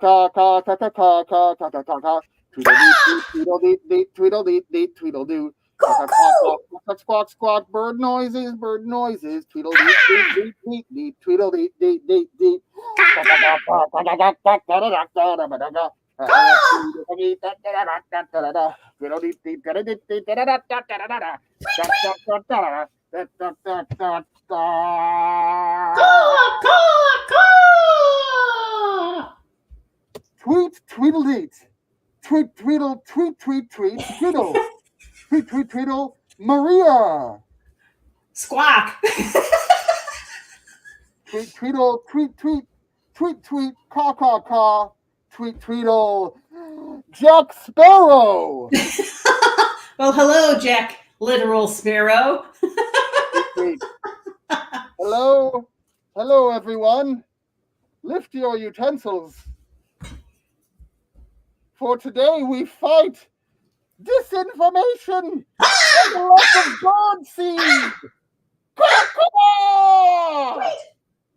Caw, caw, caw, caw, caw, caw, caw, caw, caw, caw. Tweedledee, tweedledee, tweedledoo. Caw, caw, caw, caw, squawk, squawk, squawk. Bird noises, bird noises. Tweedledee, dee, dee, dee, dee, tweedledee, dee, dee, dee. Caw, caw, caw, caw, caw, caw, caw, caw, caw, da, da, da, da, da, da, da. Tweedledee, da, da, da, da, da, da, da. Tweedledee, dee, da, da, dee, dee, da, da, da, da, da, da, da. Da, da, da, da, da, da, da, da, da, da. Caw, caw, caw. Tweet, tweedledee. Tweet, tweedle, tweet, tweet, tweet, tweedle. Tweet, tweet, tweedle, Maria. Squawk. Tweet, tweedle, tweet, tweet, tweet, tweet, caw, caw, caw. Tweet, tweedle, Jack Sparrow. Well, hello, Jack, literal sparrow. Tweet. Hello, hello, everyone. Lift your utensils. For today we fight disinformation and the lack of God seed. Tweet, tweet,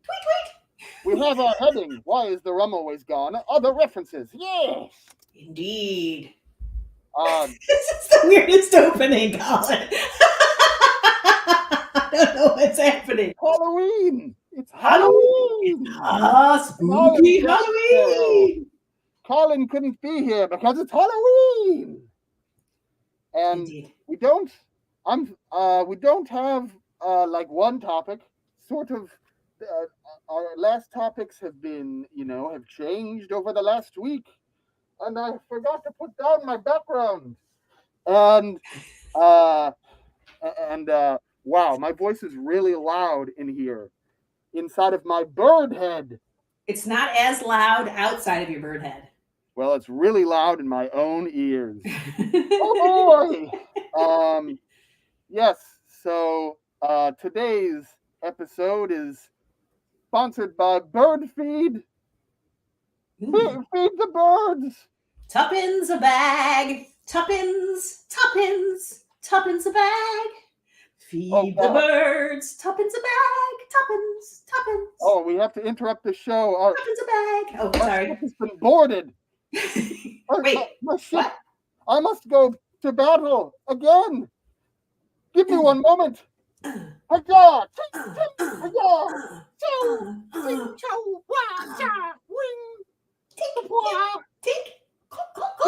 tweet. We have our heading. Why is the rum always gone? Other references. Yes. Indeed. Um, This is the weirdest opening, Colin. I don't know what's happening. Halloween. It's Halloween. Halloween. Ah, spooky Halloween. Colin couldn't be here because it's Halloween. And Indeed. we don't have like one topic. Sort of our last topics have been, have changed over the last week. And I forgot to put down my background. And wow, my voice is really loud in here, inside of my bird head. It's not as loud outside of your bird head. Well, it's really loud in my own ears. Oh boy! Yes. So today's episode is sponsored by Bird Feed. Feed the birds. Tuppence a bag. Tuppence a bag. Feed the birds. Tuppence a bag. Tuppence. Oh, we have to interrupt the show. Tuppence a bag. Oh, Our sorry. ship has been boarded. Wait, My ship. what? I must go to battle again. Give me one moment. Hi-ya! Hi-ya! Chow! Ching, chow! Wah! Cha! Wing! Wah! Tink.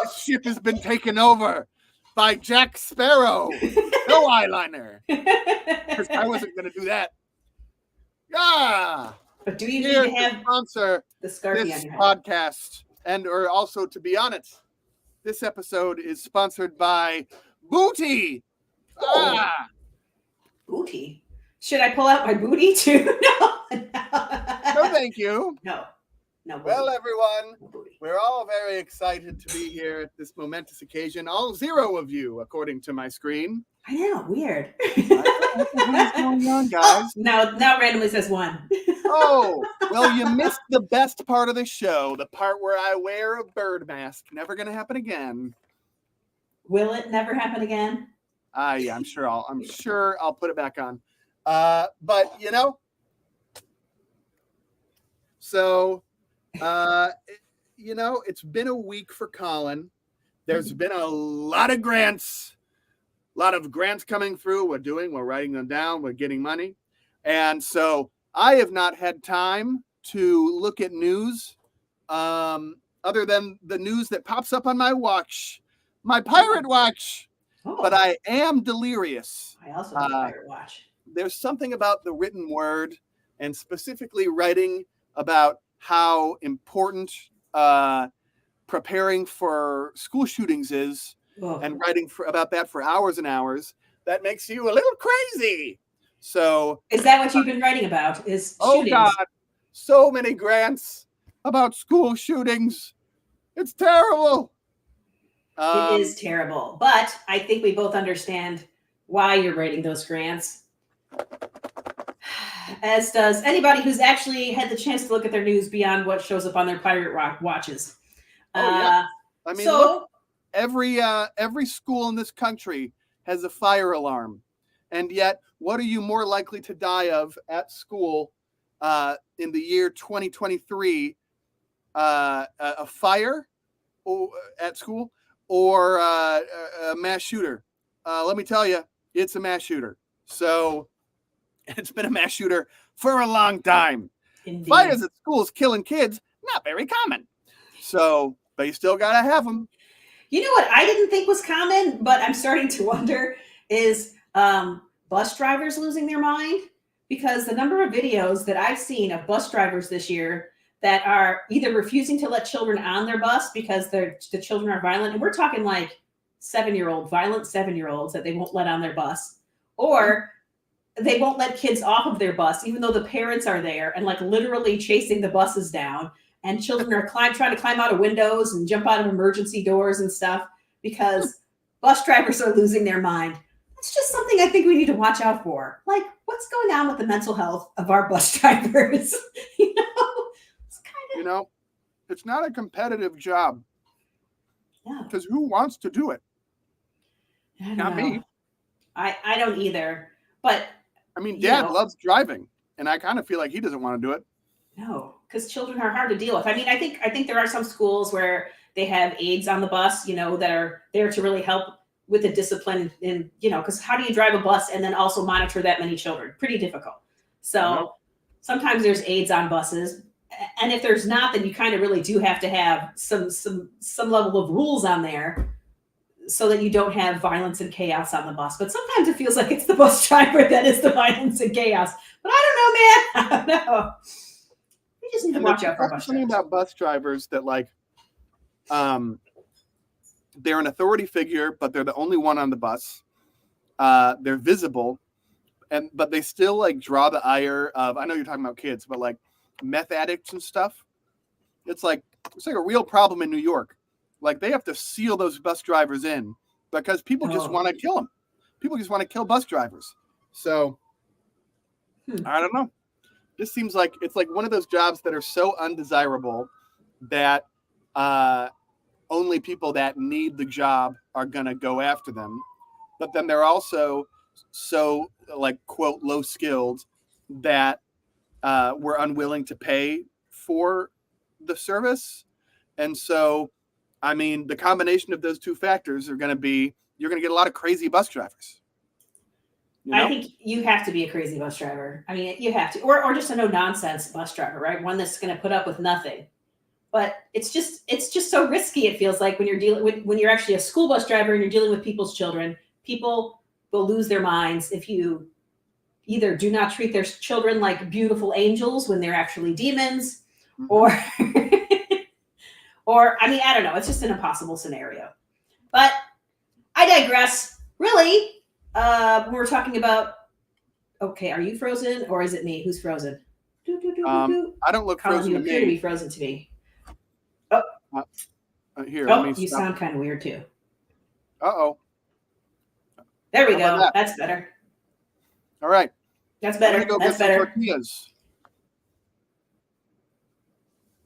This ship has been taken over by Jack Sparrow. No eyeliner. Because I wasn't going to do that. Yeah. But do you Here need to to have sponsor the scarfie this on your head? podcast, or also to be honest, this episode is sponsored by Booty. Ah. Booty? Should I pull out my booty too? No. No, thank you. No. Booty. Well, everyone, No booty. we're all very excited to be here at this momentous occasion. All 0 of you, according to my screen. I know, weird. What's going on, guys? Now randomly says 1. Oh, well, you missed the best part of the show, the part where I wear a bird mask. Never going to happen again. Will it never happen again? Yeah, I'm sure I'll put it back on. But so it's been a week for Colin. There's been a lot of grants coming through. We're writing them down. We're getting money. And so I have not had time to look at news other than the news that pops up on my watch, my pirate watch. Oh, But I am delirious. I also have a pirate watch. There's something about the written word, and specifically writing about how important preparing for school shootings is, and writing about that for hours and hours, that makes you a little crazy. So is that what you've been writing about? Is shootings? Oh God, so many grants about school shootings. It's terrible. It is terrible, but I think we both understand why you're writing those grants. As does anybody who's actually had the chance to look at their news beyond what shows up on their pirate rock watches. Yeah. I mean, look, every school in this country has a fire alarm, and yet, what are you more likely to die of at school in the year 2023 a fire at school or a mass shooter. Let me tell you, it's a mass shooter. So it's been a mass shooter for a long time. Indeed. Fires at schools killing kids, not very common. So, but you still got to have them. You know what I didn't think was common, but I'm starting to wonder is bus drivers losing their mind? Because the number of videos that I've seen of bus drivers this year that are either refusing to let children on their bus because the children are violent, and we're talking like violent 7-year-olds that they won't let on their bus, or they won't let kids off of their bus, even though the parents are there and like literally chasing the buses down. And children are trying to climb out of windows and jump out of emergency doors and stuff because bus drivers are losing their mind. It's just something I think we need to watch out for. Like, what's going on with the mental health of our bus drivers? You know, it's not a competitive job. Yeah. Because who wants to do it? Not me. I don't either. But I mean, Dad loves driving, and I kind of feel like he doesn't want to do it. No, because children are hard to deal with. I mean, I think there are some schools where they have aides on the bus, that are there to really help with the discipline. And because how do you drive a bus and then also monitor that many children? Pretty difficult. So sometimes there's aides on buses, and if there's not, then you kind of really do have to have some level of rules on there so that you don't have violence and chaos on the bus. But sometimes it feels like it's the bus driver that is the violence and chaos. But I don't know, man. I don't know. We just need to watch out for bus drivers. Something about bus drivers that they're an authority figure, but they're the only one on the bus. They're visible, but they still draw the ire of. I know you're talking about kids, but meth addicts and stuff. It's like a real problem in New York. They have to seal those bus drivers in because people just want to kill them. People just want to kill bus drivers. So I don't know. This seems like it's one of those jobs that are so undesirable that only people that need the job are going to go after them. But then they're also so quote low skilled that we're unwilling to pay for the service. And so, I mean, the combination of those two factors are going to be, you're going to get a lot of crazy bus drivers. I think you have to be a crazy bus driver. I mean, you have to, or just a no nonsense bus driver, right? One that's going to put up with nothing. But it's just so risky. It feels like when you're actually a school bus driver and you're dealing with people's children, people will lose their minds if you either do not treat their children like beautiful angels when they're actually demons, or I mean, I don't know. It's just an impossible scenario. But I digress. Really. We're talking about, okay, are you frozen or is it me? Who's frozen? I don't look Colin, frozen you to me. appear to be frozen to me. Here, you sound kind of weird too. Uh-oh. There we go. That's better. All right. That's better. Go That's get better. Some tortillas.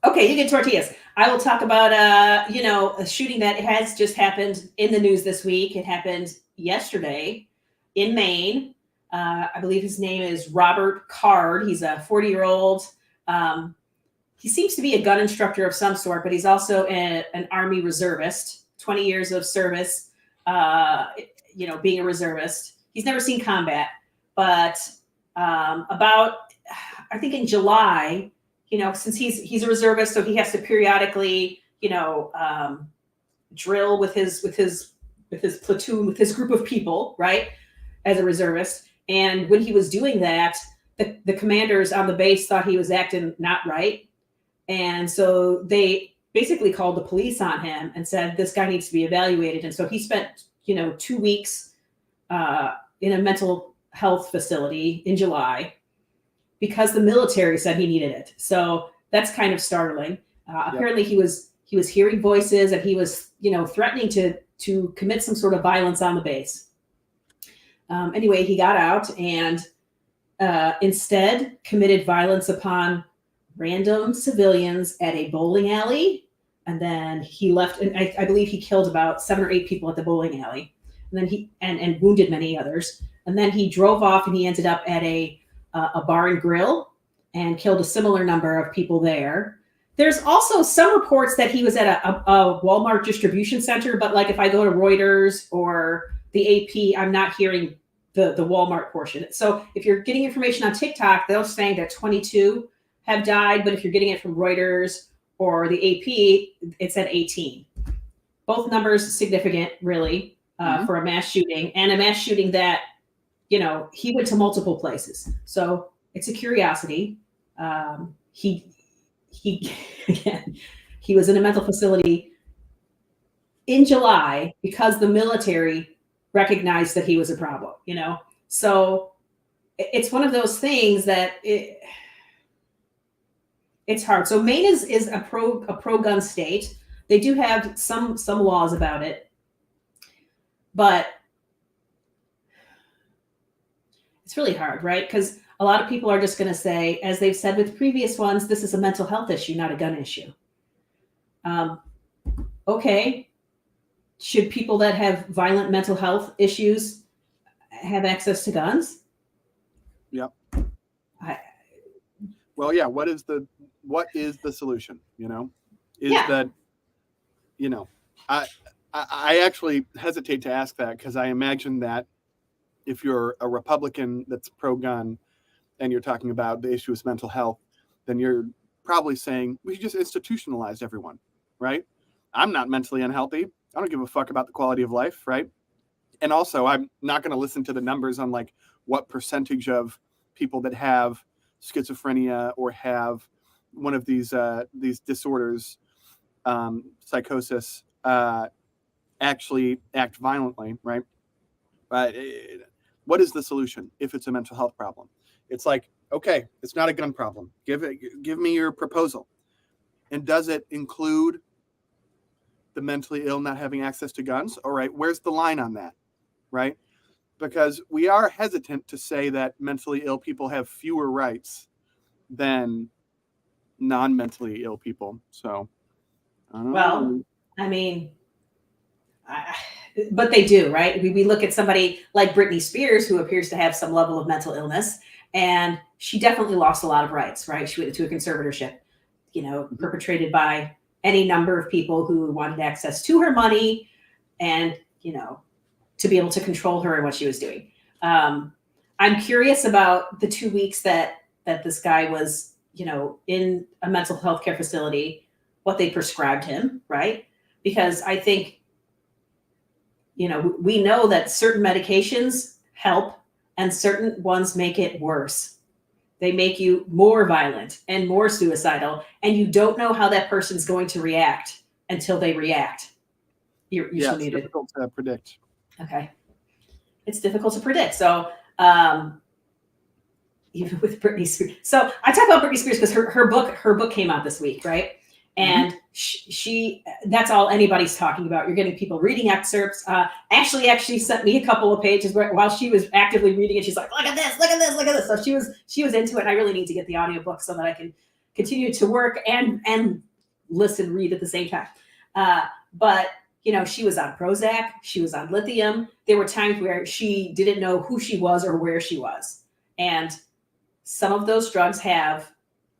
Okay, you get tortillas. I will talk about a shooting that has just happened in the news this week. It happened yesterday in Maine. I believe his name is Robert Card. He's a 40-year-old. He seems to be a gun instructor of some sort, but he's also an Army reservist, 20 years of service, being a reservist. He's never seen combat, but I think in July, since he's a reservist, so he has to periodically, drill with his platoon, with his group of people, right, as a reservist. And when he was doing that, the commanders on the base thought he was acting not right. And so they basically called the police on him and said, this guy needs to be evaluated. And so he spent, 2 weeks in a mental health facility in July because the military said he needed it. So that's kind of startling. Apparently he was hearing voices and he was, threatening to commit some sort of violence on the base. Anyway, he got out and instead committed violence upon random civilians at a bowling alley. And then he left, and I believe he killed about 7 or 8 people at the bowling alley. And then he and wounded many others. And then he drove off and he ended up at a bar and grill and killed a similar number of people there. There's also some reports that he was at a Walmart distribution center, but like if I go to Reuters or the AP, I'm not hearing the Walmart portion. So if you're getting information on TikTok, they're saying that 22 have died, but if you're getting it from Reuters or the AP, it's at 18. Both numbers significant, really, for a mass shooting, and a mass shooting that, you know, he went to multiple places. So it's a curiosity. He again, he was in a mental facility in July because the military recognized that he was a problem, you know? So it's one of those things that it's hard. So Maine is a pro gun state. They do have some laws about it, but it's really hard, right? Because a lot of people are just going to say, as they've said with previous ones, this is a mental health issue, not a gun issue. Okay, should people that have violent mental health issues have access to guns? Yep. Well, yeah. What is the solution? You know, that, you know, I actually hesitate to ask that because I imagine that if you're a Republican that's pro-gun and you're talking about the issue of mental health, then you're probably saying we should just institutionalize everyone, right? I'm not mentally unhealthy. I don't give a fuck about the quality of life, right? And also, I'm not going to listen to the numbers on like what percentage of people that have schizophrenia or have one of these disorders, psychosis, actually act violently, right? What is the solution if it's a mental health problem? It's like, okay, it's not a gun problem. Give me your proposal. And does it include the mentally ill not having access to guns? All right, where's the line on that, right? Because we are hesitant to say that mentally ill people have fewer rights than non-mentally ill people. So, I don't know. I mean, but they do, right? We look at somebody like Britney Spears, who appears to have some level of mental illness, and she definitely lost a lot of rights, right? She went into a conservatorship, you know, perpetrated by any number of people who wanted access to her money and, you know, to be able to control her and what she was doing. I'm curious about the 2 weeks that this guy was, you know, in a mental health care facility, what they prescribed him, right? Because I think, you know, we know that certain medications help and certain ones make it worse. They make you more violent and more suicidal, and you don't know how that person's going to react until they react. You're it's difficult to predict. Okay. It's difficult to predict. So, even with Britney Spears. So I talk about Britney Spears because her book came out this week, right? And she that's all anybody's talking about. You're getting people reading excerpts. Ashley actually sent me a couple of pages while she was actively reading it. She's like, look at this, look at this, look at this. So she was into it. And I really need to get the audiobook so that I can continue to work and read at the same time. But you know, she was on Prozac, she was on lithium. There were times where she didn't know who she was or where she was. And some of those drugs have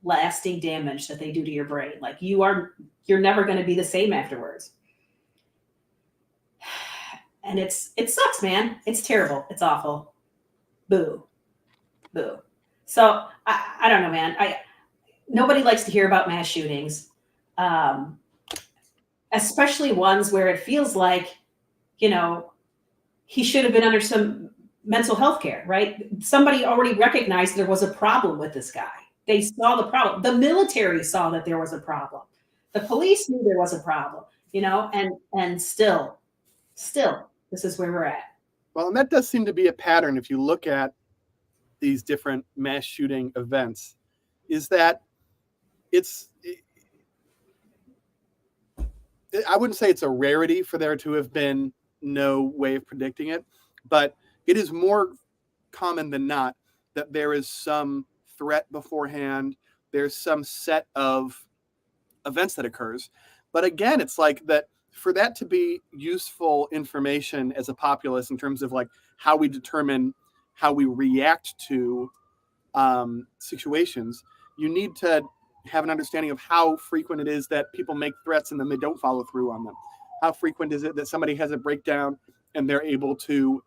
lasting damage that they do to your brain. Like you're never going to be the same afterwards. And it sucks, man. It's terrible. It's awful. Boo. Boo. So I don't know, man. Nobody likes to hear about mass shootings. Especially ones where it feels like, you know, he should have been under some mental health care, right? Somebody already recognized there was a problem with this guy. They saw the problem. The military saw that there was a problem. The police knew there was a problem, you know, and still, this is where we're at. Well, and that does seem to be a pattern if you look at these different mass shooting events, is that I wouldn't say it's a rarity for there to have been no way of predicting it, but it is more common than not that there is some threat beforehand. There's some set of events that occurs. But again, it's like that for that to be useful information as a populace in terms of like how we determine how we react to situations, you need to have an understanding of how frequent it is that people make threats and then they don't follow through on them. How frequent is it that somebody has a breakdown and they're able to,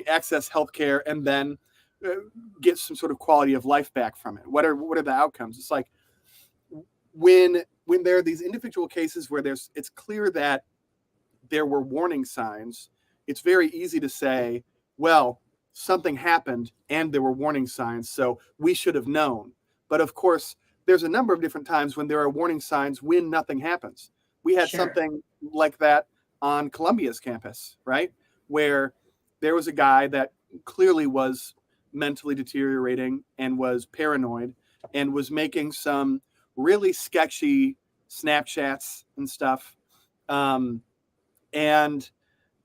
access healthcare and then uh, get some sort of quality of life back from it? What are the outcomes? It's like when there are these individual cases where it's clear that there were warning signs, it's very easy to say, well, something happened and there were warning signs, so we should have known. But of course, there's a number of different times when there are warning signs when nothing happens. We had Sure. something like that on Columbia's campus, right? Where there was a guy that clearly was mentally deteriorating and was paranoid and was making some really sketchy Snapchats and stuff. And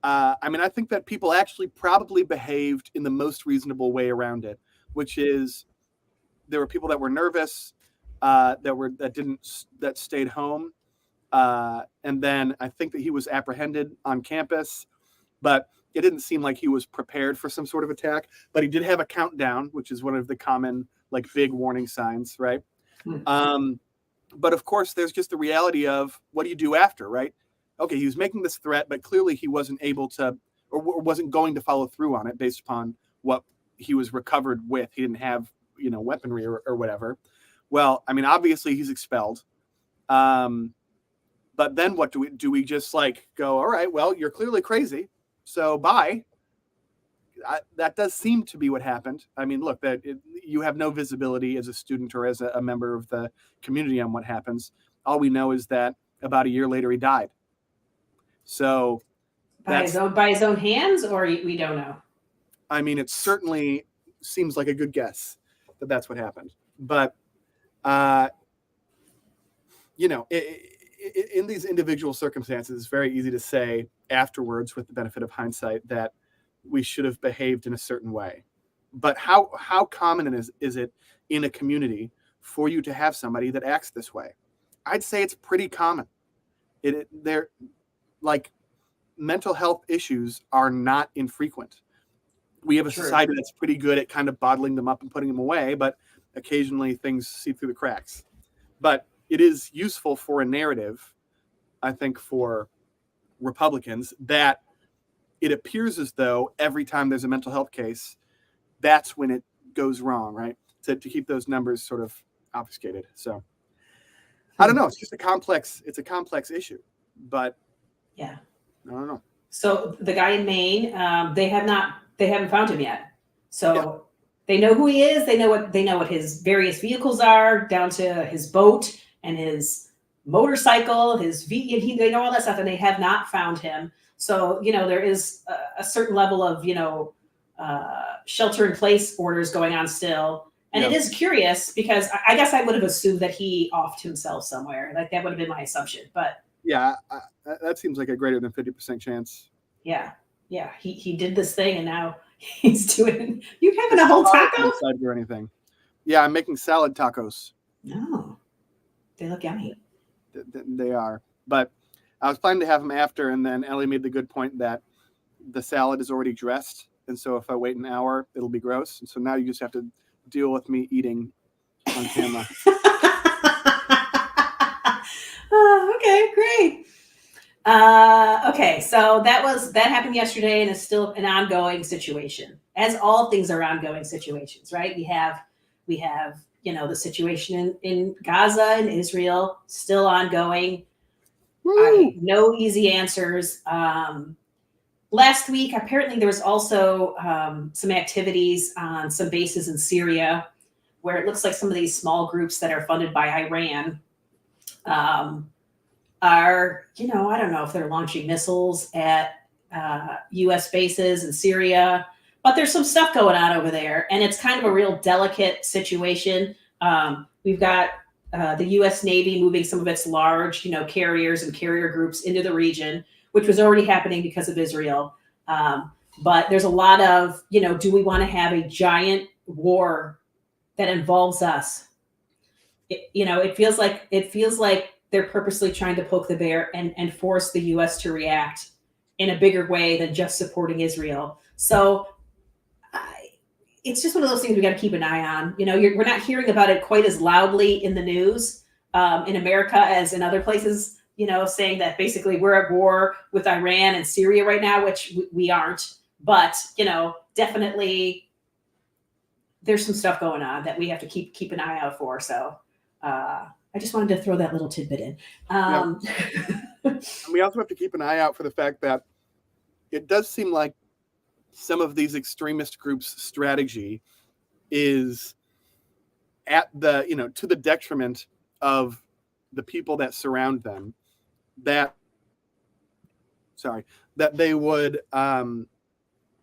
I think that people actually probably behaved in the most reasonable way around it, which is there were people that were nervous, that stayed home, and then I think that he was apprehended on campus, but it didn't seem like he was prepared for some sort of attack. But he did have a countdown, which is one of the common like big warning signs, right? But of course, there's just the reality of what do you do after, right? Okay, he was making this threat, but clearly he wasn't able to, or wasn't going to follow through on it based upon what he was recovered with. He didn't have, weaponry or whatever. Well, obviously he's expelled. But then what do we just like go, all right, well, you're clearly crazy, so bye. That does seem to be what happened. Look, you have no visibility as a student or as a member of the community on what happens. All we know is that about a year later, he died. So by his own hands, or we don't know. It certainly seems like a good guess that that's what happened. But, in these individual circumstances, it's very easy to say afterwards with the benefit of hindsight that we should have behaved in a certain way. But how common is it in a community for you to have somebody that acts this way? I'd say it's pretty common. They're like mental health issues are not infrequent. We have a society that's pretty good at kind of bottling them up and putting them away, but occasionally things seep through the cracks. But it is useful for a narrative, I think, for Republicans that it appears as though every time there's a mental health case, that's when it goes wrong, right? To keep those numbers sort of obfuscated. So I don't know. It's a complex issue, but yeah, I don't know. So the guy in Maine, they haven't found him yet. So they know who he is. They know what his various vehicles are, down to his boat and his motorcycle, they know all that stuff, and they have not found him. So, there is a certain level of, shelter in place orders going on still. And it is curious because I guess I would have assumed that he offed himself somewhere. Like that would have been my assumption. But yeah, that seems like a greater than 50% chance. Yeah. He did this thing and now he's doing. You having a whole taco? Or anything? Yeah, I'm making salad tacos. No, they look yummy. They are, but I was planning to have them after, and then Ellie made the good point that the salad is already dressed, and so if I wait an hour, it'll be gross. And so now you just have to deal with me eating on camera. Okay, great. Okay, so that happened yesterday, and is still an ongoing situation, as all things are ongoing situations, right? We have the situation in Gaza and Israel still ongoing. No easy answers. Last week, apparently, there was also some activities on some bases in Syria, where it looks like some of these small groups that are funded by Iran are, I don't know if they're launching missiles at U.S. bases in Syria, but there's some stuff going on over there, and it's kind of a real delicate situation. We've got the U.S. Navy moving some of its large, carriers and carrier groups into the region, which was already happening because of Israel. But there's a lot of, do we want to have a giant war that involves us? It feels like they're purposely trying to poke the bear and force the U.S. to react in a bigger way than just supporting Israel. So it's just one of those things we got to keep an eye on. We're not hearing about it quite as loudly in the news in America as in other places, saying that basically we're at war with Iran and Syria right now, which we aren't. But, definitely there's some stuff going on that we have to keep an eye out for. So I just wanted to throw that little tidbit in. And we also have to keep an eye out for the fact that it does seem like some of these extremist groups' strategy is at the, to the detriment of the people that surround them, that they would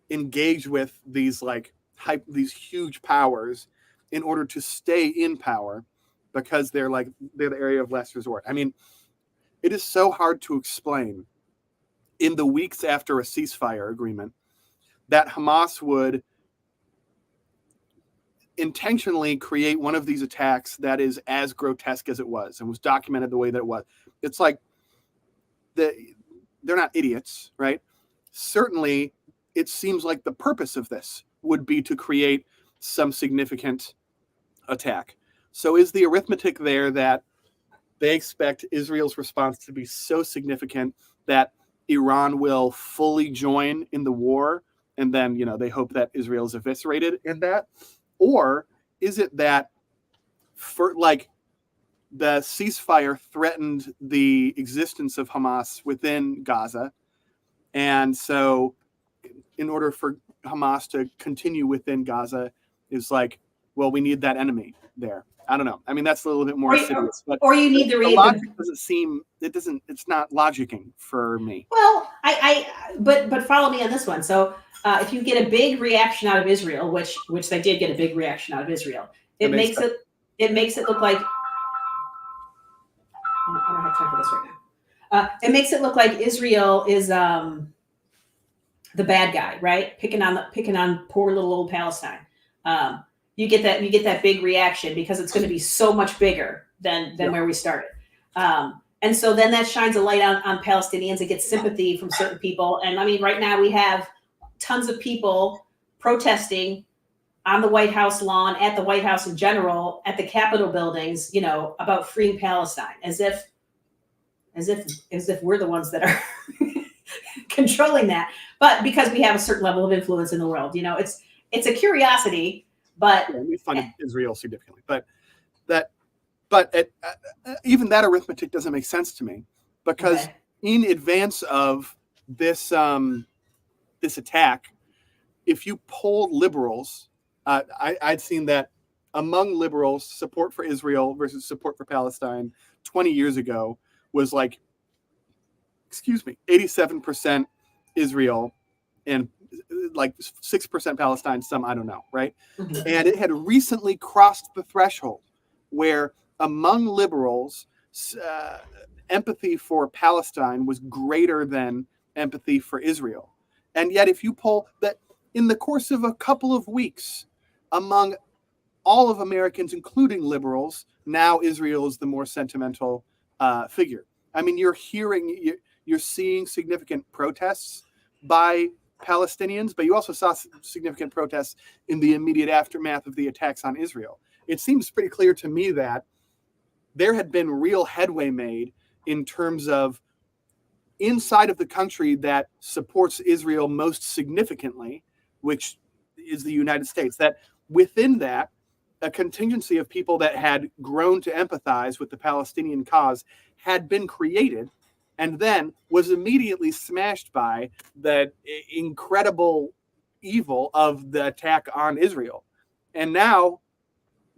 engage with these these huge powers in order to stay in power, because they're the area of last resort. I mean, it is so hard to explain in the weeks after a ceasefire agreement that Hamas would intentionally create one of these attacks that is as grotesque as it was and was documented the way that it was. It's like they're not idiots, right? Certainly, it seems like the purpose of this would be to create some significant attack. So is the arithmetic there that they expect Israel's response to be so significant that Iran will fully join in the war, and then, they hope that Israel is eviscerated in that? Or is it that the ceasefire threatened the existence of Hamas within Gaza, and so in order for Hamas to continue within Gaza is well, we need that enemy there. I don't know. I mean, that's a little bit more serious. Or you need the logic it's not logicking for me. Well, but follow me on this one. So if you get a big reaction out of Israel, which they did get a big reaction out of Israel, it makes it look like I don't have time for this right now. It makes it look like Israel is the bad guy, right? Picking on poor little old Palestine. You get that big reaction because it's going to be so much bigger than where we started. And so then that shines a light on Palestinians. It gets sympathy from certain people. And I mean, right now we have tons of people protesting on the White House lawn, at the White House in general, at the Capitol buildings, about freeing Palestine, as if we're the ones that are controlling that. But because we have a certain level of influence in the world, it's a curiosity. But we funded Israel significantly, but even that arithmetic doesn't make sense to me, because in advance of this attack, if you polled liberals, I'd seen that among liberals, support for Israel versus support for Palestine 20 years ago was 87% Israel and 6% Palestine, some I don't know, right? Mm-hmm. And it had recently crossed the threshold where among liberals, empathy for Palestine was greater than empathy for Israel. And yet if you poll that in the course of a couple of weeks, among all of Americans, including liberals, now Israel is the more sentimental figure. I mean, you're seeing significant protests by Palestinians, but you also saw significant protests in the immediate aftermath of the attacks on Israel. It seems pretty clear to me that there had been real headway made in terms of inside of the country that supports Israel most significantly, which is the United States, that within that, a contingency of people that had grown to empathize with the Palestinian cause had been created, and then was immediately smashed by the incredible evil of the attack on Israel. And now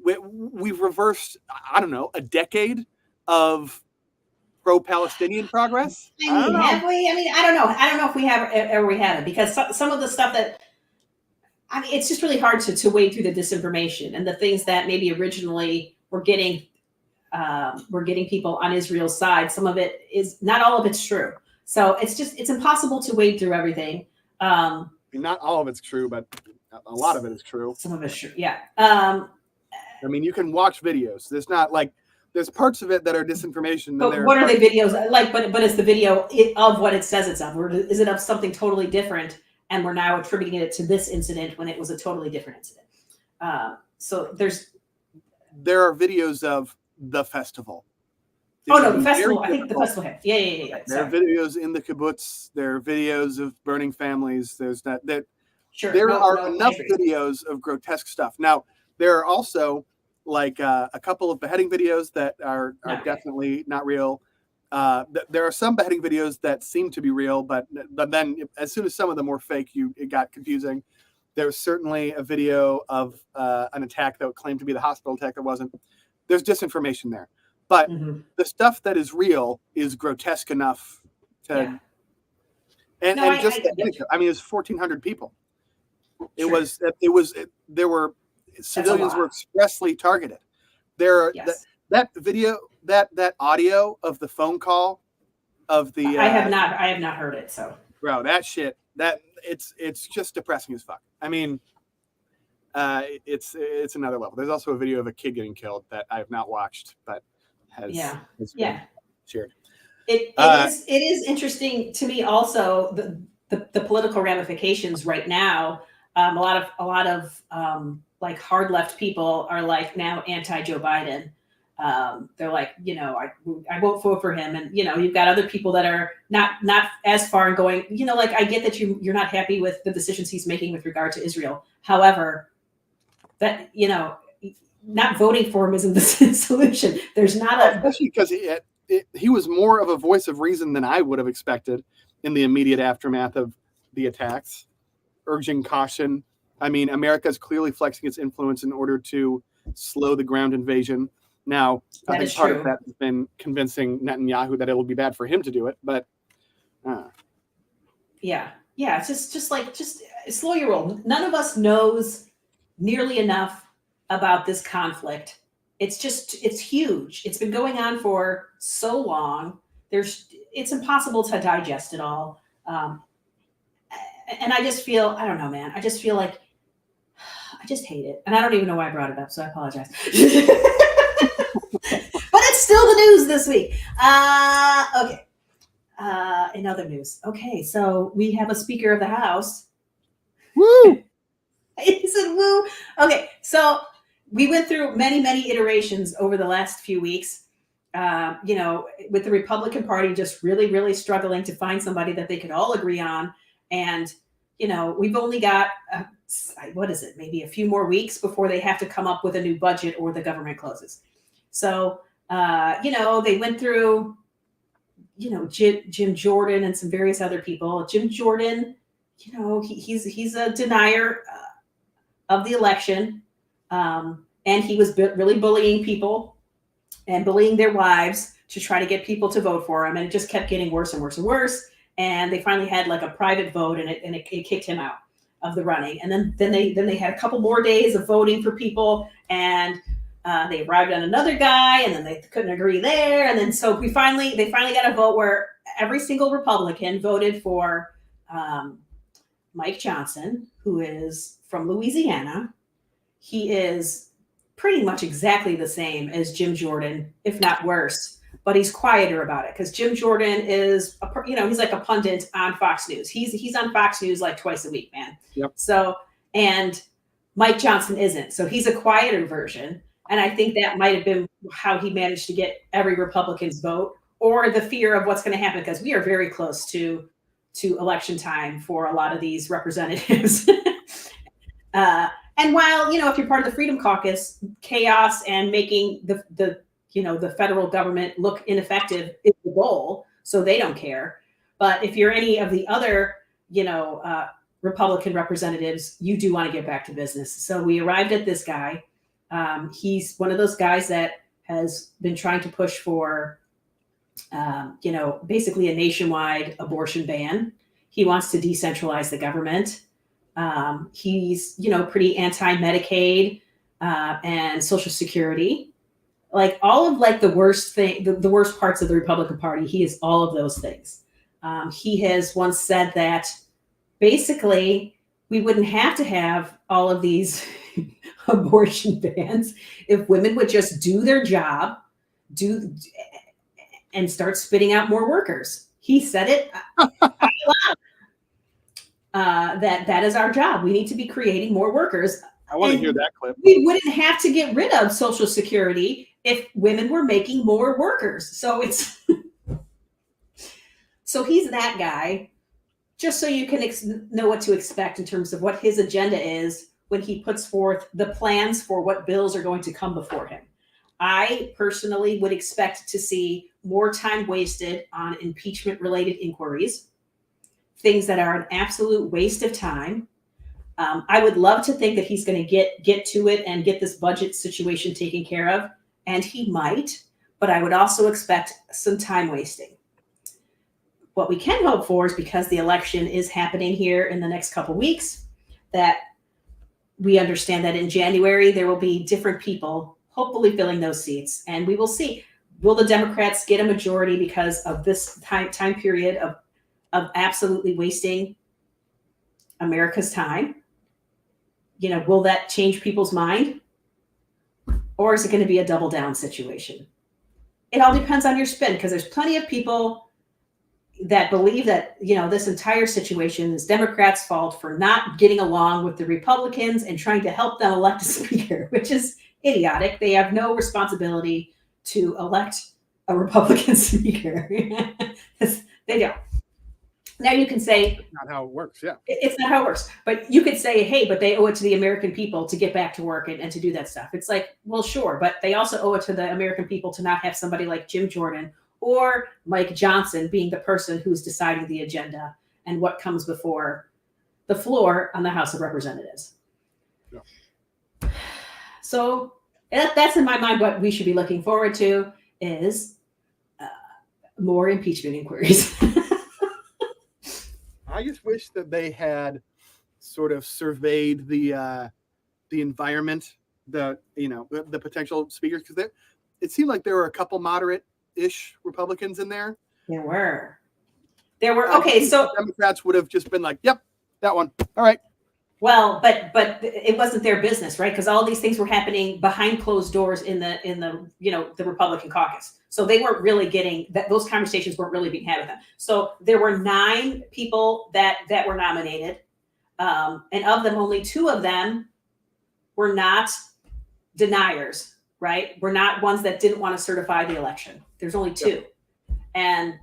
we've reversed, I don't know, a decade of pro-Palestinian progress. Have we? I mean, I don't know. I don't know if we have or we haven't, because some of the stuff that, I mean, it's just really hard to wade through the disinformation and the things that maybe originally were getting people on Israel's side. Some of it is, not all of it's true. So it's impossible to wade through everything. Not all of it's true, but a lot of it is true. Some of it's true. Yeah. I mean, you can watch videos. There's parts of it that are disinformation. But what are the videos like? But is the video of what it says it's of, or is it of something totally different? And we're now attributing it to this incident when it was a totally different incident. So there are videos of the festival. Oh no, the festival. I think the festival had. Yeah. There are videos in the kibbutz. There are videos of burning families. There's that. Sure. There are enough videos of grotesque stuff. Now, there are also like a couple of beheading videos that are definitely not real. There are some beheading videos that seem to be real, but then as soon as some of them were fake, it got confusing. There was certainly a video of an attack that claimed to be the hospital attack that wasn't. There's disinformation there. But the stuff that is real is grotesque enough to, and just I mean, it was 1,400 people. There were civilians were expressly targeted. That video, that audio of the phone call of the I have not heard it. So bro, that shit, it's just depressing as fuck. I mean, it's another level. There's also a video of a kid getting killed that I have not watched, but has been shared. It is interesting to me also the political ramifications right now. A lot of like hard left people are like now anti Joe Biden. They're like, I won't vote for him, and you've got other people that are not as far and going. Like I get that you're not happy with the decisions he's making with regard to Israel. However, that not voting for him isn't the solution. There's not especially because he was more of a voice of reason than I would have expected in the immediate aftermath of the attacks, urging caution. I mean, America is clearly flexing its influence in order to slow the ground invasion. Now, I think part of that has been convincing Netanyahu that it will be bad for him to do it, but it's just slow your roll. None of us knows nearly enough about this conflict. It's huge. It's been going on for so long. It's impossible to digest it all. And I just feel, I don't know, man. I just feel like I just hate it. And I don't even know why I brought it up, so I apologize. But it's still the news this week. Okay. In other news. Okay, so we have a Speaker of the House. Woo! He said woo. Okay, so we went through many iterations over the last few weeks, with the Republican Party just really, really struggling to find somebody that they could all agree on. And, we've only got, maybe a few more weeks before they have to come up with a new budget or the government closes. So, they went through, Jim Jordan and some various other people. Jim Jordan, he's a denier of the election. And he was really bullying people and bullying their wives to try to get people to vote for him. And it just kept getting worse and worse and worse. And they finally had like a private vote, and it kicked him out of the running. And then they had a couple more days of voting for people, and they arrived on another guy, and then they couldn't agree there. And then so they finally got a vote where every single Republican voted for Mike Johnson, who is from Louisiana. He is pretty much exactly the same as Jim Jordan, if not worse, but he's quieter about it because Jim Jordan is, he's like a pundit on Fox News. He's on Fox News like twice a week, man. Yep. So, and Mike Johnson isn't. So he's a quieter version. And I think that might have been how he managed to get every Republican's vote, or the fear of what's going to happen, because we are very close to election time for a lot of these representatives. And while, if you're part of the Freedom Caucus, chaos and making the federal government look ineffective is the goal, so they don't care. But if you're any of the other, Republican representatives, you do want to get back to business. So we arrived at this guy. He's one of those guys that has been trying to push for, basically a nationwide abortion ban. He wants to decentralize the government. He's, pretty anti-Medicaid and Social Security. Like all of like the worst parts of the Republican Party, he is all of those things. He has once said that basically we wouldn't have to have all of these abortion bans if women would just do their job, and start spitting out more workers. He said it out loud. That is our job. We need to be creating more workers. I want to And hear that clip. we wouldn't have to get rid of Social Security if women were making more workers. So it's so he's that guy. Just so you can know what to expect in terms of what his agenda is when he puts forth the plans for what bills are going to come before him. I personally would expect to see more time wasted on impeachment-related inquiries, things that are an absolute waste of time. I would love to think that he's going to get to it and get this budget situation taken care of, and he might, but I would also expect some time wasting. What we can hope for is, because the election is happening here in the next couple weeks, that we understand that in January there will be different people hopefully filling those seats, and we will see, will the Democrats get a majority because of this time period of absolutely wasting America's time? Will that change people's mind, or is it going to be a double down situation? It all depends on your spin, because there's plenty of people that believe that, this entire situation is Democrats' fault for not getting along with the Republicans and trying to help them elect a speaker, which is idiotic. They have no responsibility to elect a Republican speaker. They don't. Now you can say, That's not how it works. Yeah. It's not how it works. But you could say, hey, but they owe it to the American people to get back to work and to do that stuff. It's like, well, sure. But they also owe it to the American people to not have somebody like Jim Jordan or Mike Johnson being the person who's deciding the agenda and what comes before the floor on the House of Representatives. Yeah. So that's in my mind what we should be looking forward to is more impeachment inquiries. I just wish that they had sort of surveyed the environment, the potential speakers, because it seemed like there were a couple moderate-ish Republicans in there. There were. Okay, so Democrats would have just been like, "Yep, that one. All right." Well, but it wasn't their business, right? Because all these things were happening behind closed doors in the the Republican caucus. So they weren't really getting that; those conversations weren't really being had with them. So there were 9 people that were nominated, and of them, only 2 of them were not deniers, right? Were not ones that didn't want to certify the election. There's only 2, yep. And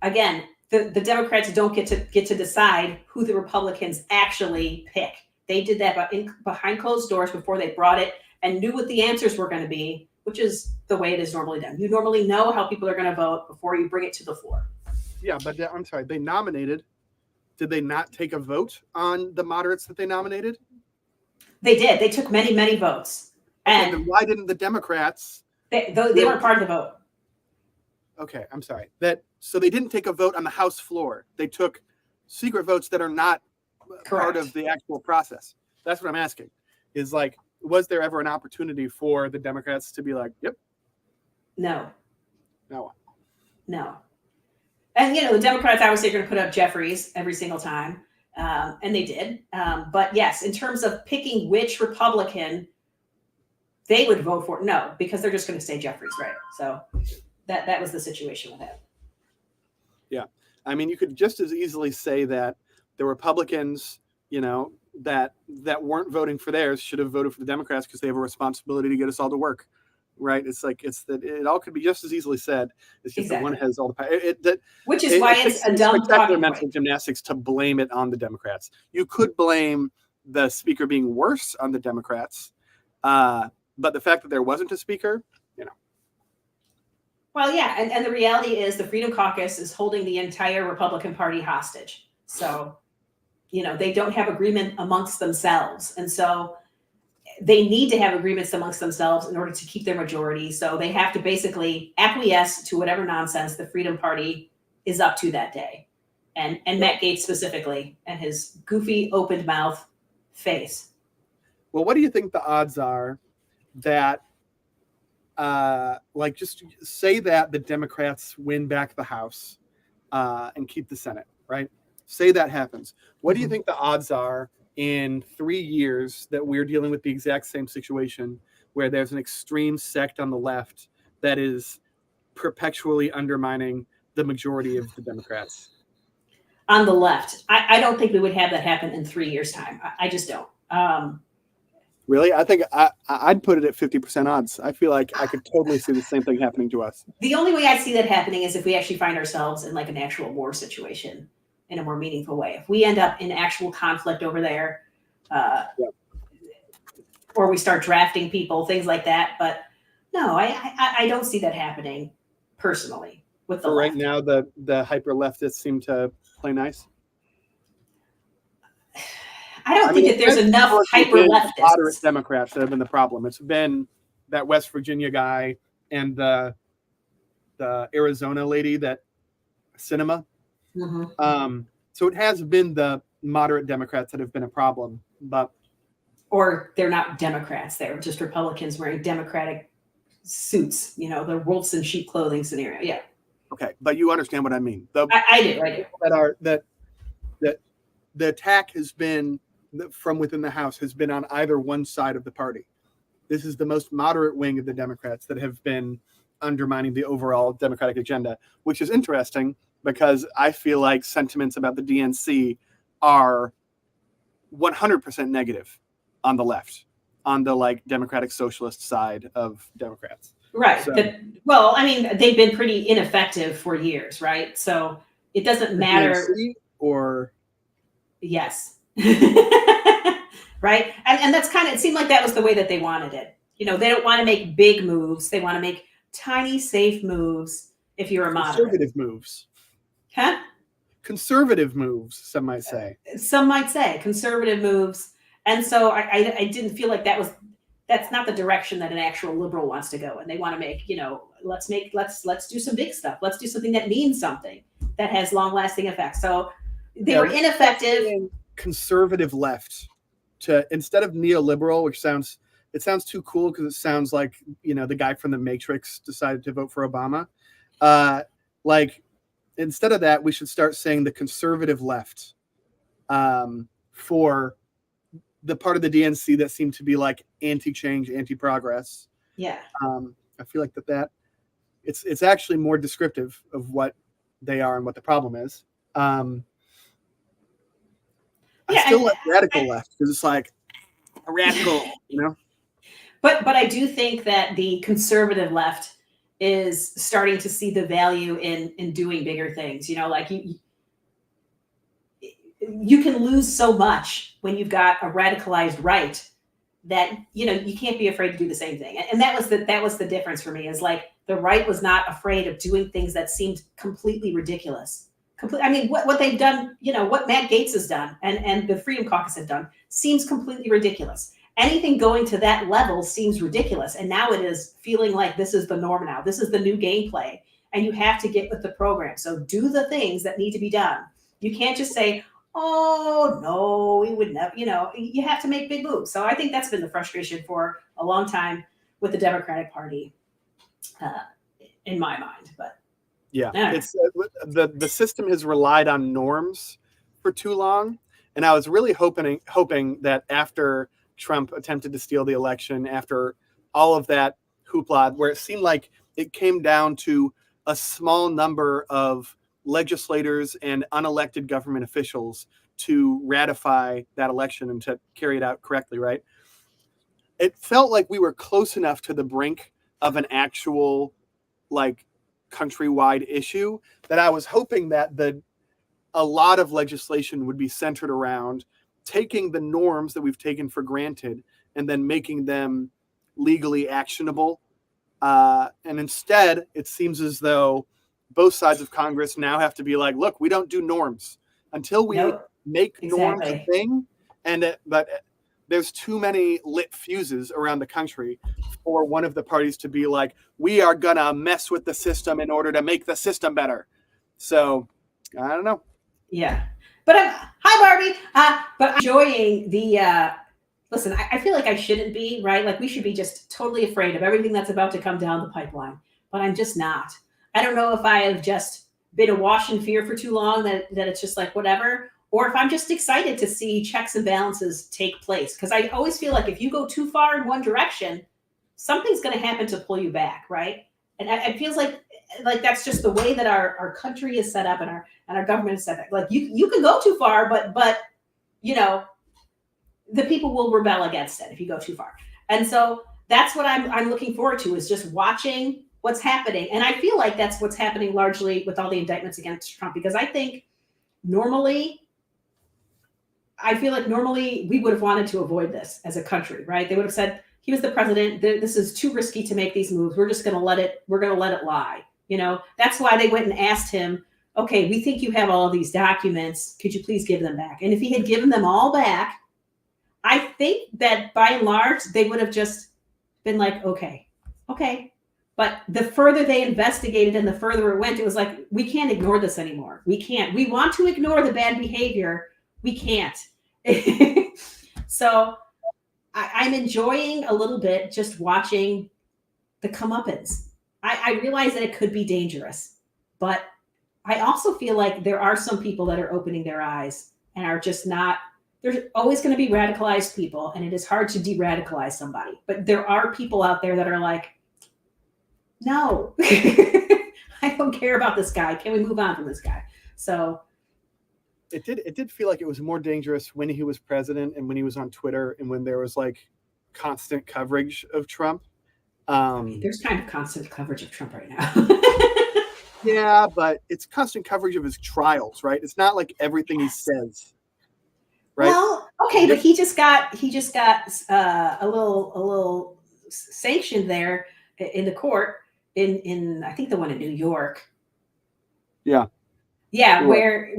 again, the Democrats don't get to decide who the Republicans actually pick. They did that behind closed doors before they brought it and knew what the answers were going to be, which is the way it is normally done. You normally know how people are going to vote before you bring it to the floor. Yeah, but I'm sorry, they nominated. Did they not take a vote on the moderates that they nominated? They did. They took many, many votes. And then why didn't the Democrats? They weren't part of the vote. Okay, I'm sorry. So they didn't take a vote on the House floor. They took secret votes that are not part of the actual process. That's what I'm asking. Is like, was there ever an opportunity for the Democrats to be like, "Yep"? No. No. No. And the Democrats obviously are going to put up Jeffries every single time, and they did. But yes, in terms of picking which Republican they would vote for, no, because they're just going to say Jeffries, right? So that was the situation with that. Yeah. I mean, you could just as easily say that the Republicans, that weren't voting for theirs should have voted for the Democrats because they have a responsibility to get us all to work, right? It's like that it all could be just as easily said. It's just that one has all the power. Which is why it's a dumb talking mental point. Gymnastics to blame it on the Democrats. You could blame the speaker being worse on the Democrats, but the fact that there wasn't a speaker, Well, yeah, and the reality is the Freedom Caucus is holding the entire Republican Party hostage. So, they don't have agreement amongst themselves. And so they need to have agreements amongst themselves in order to keep their majority. So they have to basically acquiesce to whatever nonsense the Freedom Party is up to that day. And Matt Gaetz specifically, and his goofy, opened mouth face. Well, what do you think the odds are that just say that the Democrats win back the House and keep the Senate, right? Say that happens. What do you think the odds are in 3 years that we're dealing with the exact same situation where there's an extreme sect on the left that is perpetually undermining the majority of the Democrats? On the left, I don't think we would have that happen in 3 years' time. I just don't. Really? I think I'd put it at 50% odds. I feel like I could totally see the same thing happening to us. The only way I see that happening is if we actually find ourselves in like an actual war situation in a more meaningful way. If we end up in actual conflict over there, Yeah. or we start drafting people, things like that. But no, I don't see that happening personally with the For right left. now, the hyper leftists seem to play nice. I don't think that there's it's enough historically hyper been the moderate leftists. Democrats that have been the problem. It's been that West Virginia guy and the Arizona lady, that Cinema. Mm-hmm. So it has been the moderate Democrats that have been a problem, but Or they're not Democrats; they're just Republicans wearing Democratic suits. You know, the wolves in sheep clothing scenario. Yeah, okay. But you understand what I mean. I do. That the attack has been from within the House has been on either one side of the party. This is the most moderate wing of the Democrats that have been undermining the overall Democratic agenda, which is interesting because I feel like sentiments about the DNC are 100% negative on the left, on the like Democratic Socialist side of Democrats. Right. So, well, I mean, they've been pretty ineffective for years, right? So it doesn't matter. DNC or Yes. Right. And that's kind of, it seemed like that was the way that they wanted it. You know, they don't want to make big moves. They want to make tiny, safe moves if you're a moderate. conservative moves. Huh? Conservative moves, some might say. Some might say conservative moves. And so I didn't feel like that's not the direction that an actual liberal wants to go. And they want to make, you know, let's do some big stuff. Let's do something that means something, that has long lasting effects. So they were ineffective. Conservative left to instead of neoliberal, which sounds too cool because it sounds like, you know, the guy from the Matrix decided to vote for Obama. Like instead of that, we should start saying the conservative left, for the part of the DNC that seemed to be like anti-change, anti-progress. Yeah. I feel like that it's actually more descriptive of what they are and what the problem is. I still like radical left because it's like a radical, you know. But I do think that the conservative left is starting to see the value in doing bigger things. You know, like you can lose so much when you've got a radicalized right that, you know, you can't be afraid to do the same thing. And that was the difference for me, is like the right was not afraid of doing things that seemed completely ridiculous. I mean, what they've done, you know, what Matt Gaetz has done and the Freedom Caucus have done seems completely ridiculous. Anything going to that level seems ridiculous. And now it is feeling like this is the norm now. This is the new gameplay. And you have to get with the program. So do the things that need to be done. You can't just say, oh, no, we would never, you know, you have to make big moves. So I think that's been the frustration for a long time with the Democratic Party, in my mind. But yeah, it's the system has relied on norms for too long, and I was really hoping that after Trump attempted to steal the election, after all of that hoopla, where it seemed like it came down to a small number of legislators and unelected government officials to ratify that election and to carry it out correctly, right? It felt like we were close enough to the brink of an actual like countrywide issue that I was hoping that a lot of legislation would be centered around taking the norms that we've taken for granted and then making them legally actionable. And instead, it seems as though both sides of Congress now have to be like, look, we don't do norms until we make norms a thing. But there's too many lit fuses around the country for one of the parties to be like, we are going to mess with the system in order to make the system better. So I don't know. Yeah. But hi, Barbie. But I'm enjoying the, listen, I feel like I shouldn't be, right? Like we should be just totally afraid of everything that's about to come down the pipeline, but I'm just not. I don't know if I have just been awash in fear for too long that it's just like whatever, or if I'm just excited to see checks and balances take place. Because I always feel like if you go too far in one direction, something's going to happen to pull you back, right? And it feels like that's just the way that our country is set up and our government is set up. Like you can go too far, but you know, the people will rebel against it if you go too far. And so that's what I'm looking forward to, is just watching what's happening. And I feel like that's what's happening largely with all the indictments against Trump, because I think normally we would have wanted to avoid this as a country, right? They would have said, he was the president. This is too risky to make these moves. We're going to let it lie. That's why they went and asked him, okay, we think you have all of these documents. Could you please give them back? And if he had given them all back, I think that by and large, they would have just been like, okay. But the further they investigated and the further it went, it was like, we can't ignore this anymore. We can't. We want to ignore the bad behavior. We can't. So I'm enjoying a little bit just watching the comeuppance. I realize that it could be dangerous, but I also feel like there are some people that are opening their eyes and are just not. There's always going to be radicalized people, and it is hard to de-radicalize somebody. But there are people out there that are like, no, I don't care about this guy. Can we move on from this guy? So it did feel like it was more dangerous when he was president and when he was on Twitter and when there was like constant coverage of Trump. There's kind of constant coverage of Trump right now. Yeah, but it's constant coverage of his trials, right? It's not like everything he says. Right? Well, okay, but he just got a little sanctioned there in the court in I think the one in New York. Yeah. Yeah, where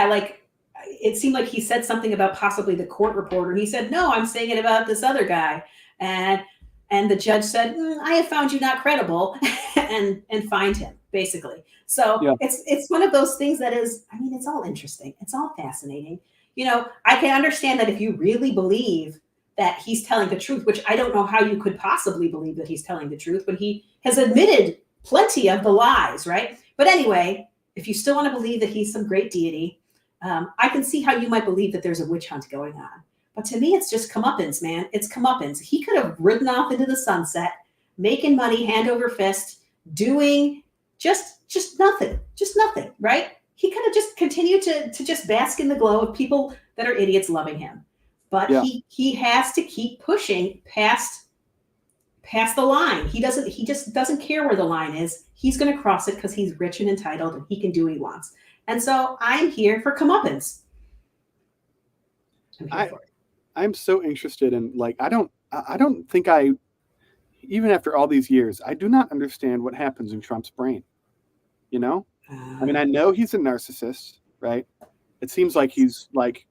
like it seemed like he said something about possibly the court reporter, and he said, "No, I'm saying it about this other guy," and the judge said, "I have found you not credible," and fined him basically. So it's one of those things that is, I mean, it's all interesting, it's all fascinating. I can understand that if you really believe that he's telling the truth, which I don't know how you could possibly believe that he's telling the truth when he has admitted plenty of the lies, right? But anyway, if you still want to believe that he's some great deity, I can see how you might believe that there's a witch hunt going on. But to me, it's just comeuppance, man. It's comeuppance. He could have ridden off into the sunset, making money hand over fist, doing just nothing, right? He could have just continued to just bask in the glow of people that are idiots loving him. But he has to keep pushing past the line. He just doesn't care where the line is. He's going to cross it because he's rich and entitled and he can do what he wants. And so I'm here for comeuppance. I'm so interested in, like, I don't think even after all these years, I do not understand what happens in Trump's brain. I mean, I know he's a narcissist, right? It seems like he's like,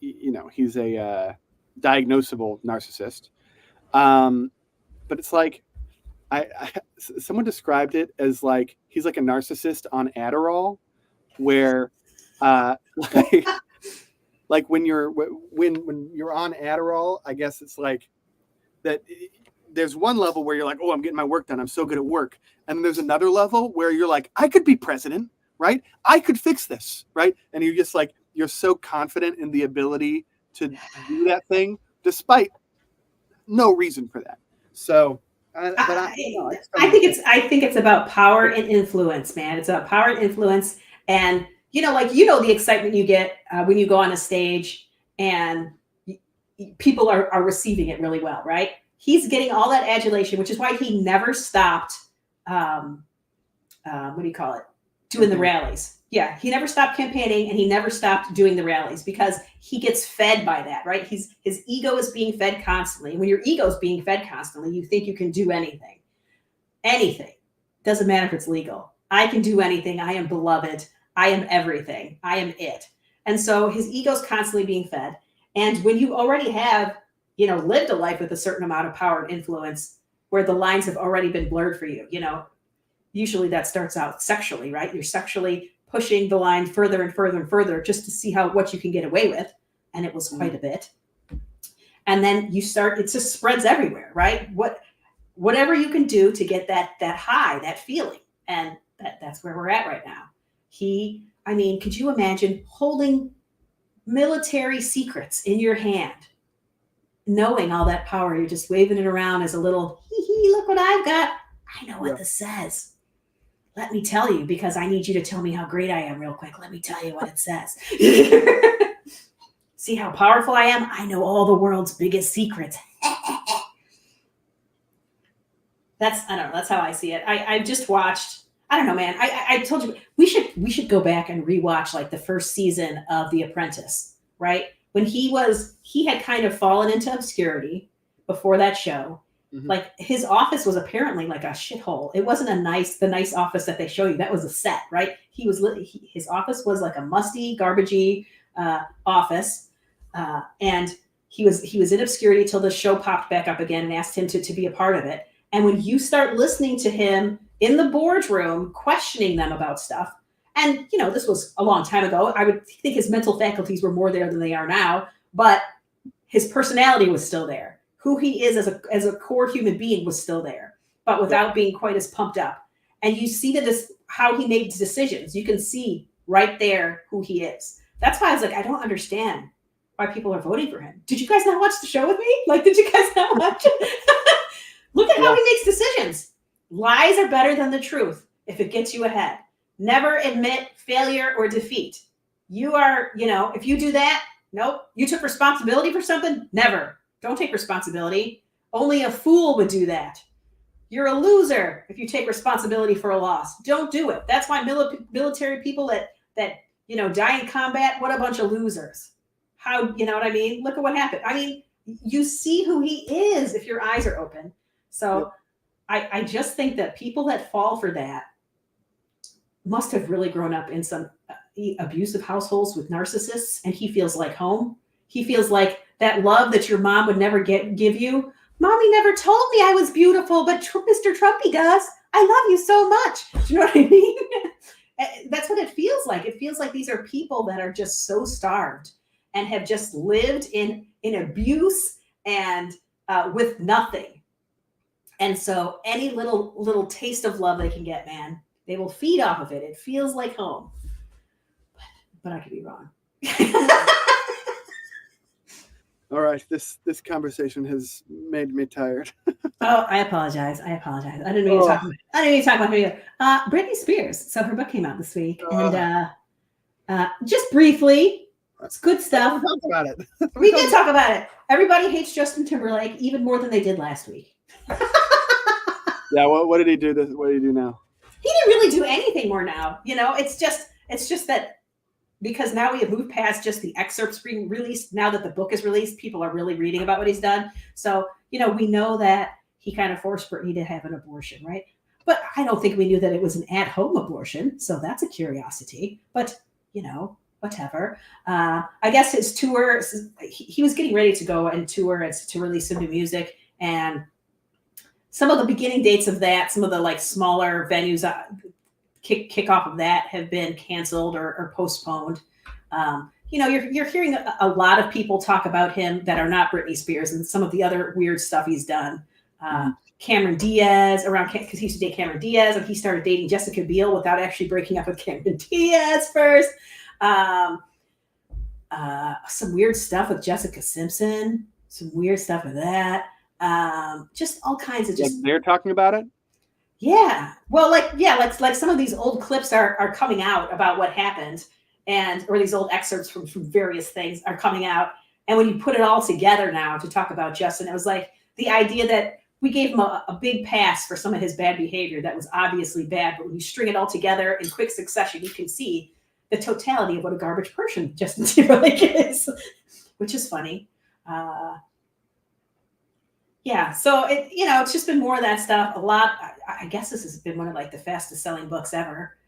he's a diagnosable narcissist. But it's like, someone described it as like he's like a narcissist on Adderall, where like when you're on Adderall, I guess it's like that. There's one level where you're like, oh, I'm getting my work done. I'm so good at work. And there's another level where you're like, I could be president, right? I could fix this, right? And you're just like, you're so confident in the ability to do that thing, despite no reason for that. So, I think it's about power and influence, man. It's about power and influence, and the excitement you get when you go on a stage and people are receiving it really well, right? He's getting all that adulation, which is why he never stopped. What do you call it? Doing the rallies. Yeah, he never stopped campaigning, and he never stopped doing the rallies because he gets fed by that, right? His ego is being fed constantly. When your ego is being fed constantly, you think you can do anything. Anything. Doesn't matter if it's legal. I can do anything. I am beloved. I am everything. I am it. And so his ego's constantly being fed. And when you already have, lived a life with a certain amount of power and influence where the lines have already been blurred for you, usually that starts out sexually, right? You're sexually pushing the line further and further and further just to see what you can get away with. And it was quite a bit. And then it just spreads everywhere, right? Whatever you can do to get that high, that feeling. And that's where we're at right now. Could you imagine holding military secrets in your hand, knowing all that power? You're just waving it around as a little, look what I've got. I know what this says. Let me tell you, because I need you to tell me how great I am real quick. Let me tell you what it says. See how powerful I am? I know all the world's biggest secrets. I don't know. That's how I see it. I've just watched. I don't know, man. I told you we should go back and rewatch like the first season of The Apprentice, right? When he had kind of fallen into obscurity before that show. Mhm. Like his office was apparently like a shithole. It wasn't the nice office that they show you. That was a set, right? His office was like a musty, garbagey office, and he was in obscurity till the show popped back up again and asked him to be a part of it. And when you start listening to him in the boardroom questioning them about stuff, and this was a long time ago, I would think his mental faculties were more there than they are now, but his personality was still there. Who he is as a core human being was still there, but without being quite as pumped up. And you see how he made decisions. You can see right there who he is. That's why I was like, I don't understand why people are voting for him. Did you guys not watch the show with me? Like, did you guys not watch it? Look at how he makes decisions. Lies are better than the truth if it gets you ahead. Never admit failure or defeat. You are, if you do that, nope. You took responsibility for something? Never. Don't take responsibility. Only a fool would do that. You're a loser if you take responsibility for a loss. Don't do it. That's why military people that die in combat, what a bunch of losers. How, you know what I mean? Look at what happened. I mean, you see who he is if your eyes are open. So I just think that people that fall for that must have really grown up in some abusive households with narcissists, and he feels like home. He feels like that love that your mom would never give you. Mommy never told me I was beautiful, but Mr. Trumpy does. I love you so much. Do you know what I mean? That's what it feels like. It feels like these are people that are just so starved and have just lived in abuse and with nothing. And so any little taste of love they can get, man, they will feed off of it. It feels like home. But I could be wrong. All right, this conversation has made me tired. Oh, I apologize. I didn't mean to talk about her either. Britney Spears. So her book came out this week, and just briefly, it's good stuff. Talk about it. We can talk about it. Everybody hates Justin Timberlake even more than they did last week. Yeah, what did he do? What did he do now? He didn't really do anything more now. It's just that. Because now we have moved past just the excerpts being released. Now that the book is released, people are really reading about what he's done. So, we know that he kind of forced Britney to have an abortion, right? But I don't think we knew that it was an at-home abortion. So that's a curiosity. But, whatever. I guess his tour, he was getting ready to go and tour and to release some new music. And some of the beginning dates of that, some of the like smaller venues, kickoff of that have been canceled or postponed. You're hearing a lot of people talk about him that are not Britney Spears and some of the other weird stuff he's done. Cameron Diaz because he used to date Cameron Diaz, and he started dating Jessica Biel without actually breaking up with Cameron Diaz first. Some weird stuff with Jessica Simpson, some weird stuff with that. Just all kinds of just. They're talking about it. Yeah. Well, like some of these old clips are coming out about what happened, or these old excerpts from various things are coming out. And when you put it all together now to talk about Justin, it was like the idea that we gave him a big pass for some of his bad behavior that was obviously bad. But when you string it all together in quick succession, you can see the totality of what a garbage person Justin Timberlake is, which is funny. Yeah, so it's just been more of that stuff. A lot. I guess this has been one of like the fastest selling books ever.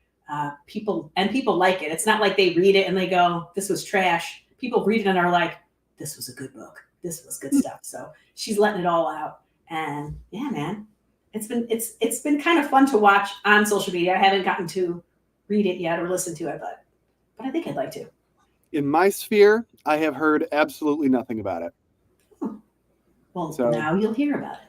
People like it. It's not like they read it and they go, "This was trash." People read it and are like, "This was a good book. This was good stuff." So she's letting it all out, and yeah, man, it's been kind of fun to watch on social media. I haven't gotten to read it yet or listen to it, but I think I'd like to. In my sphere, I have heard absolutely nothing about it. Well, so, now you'll hear about it.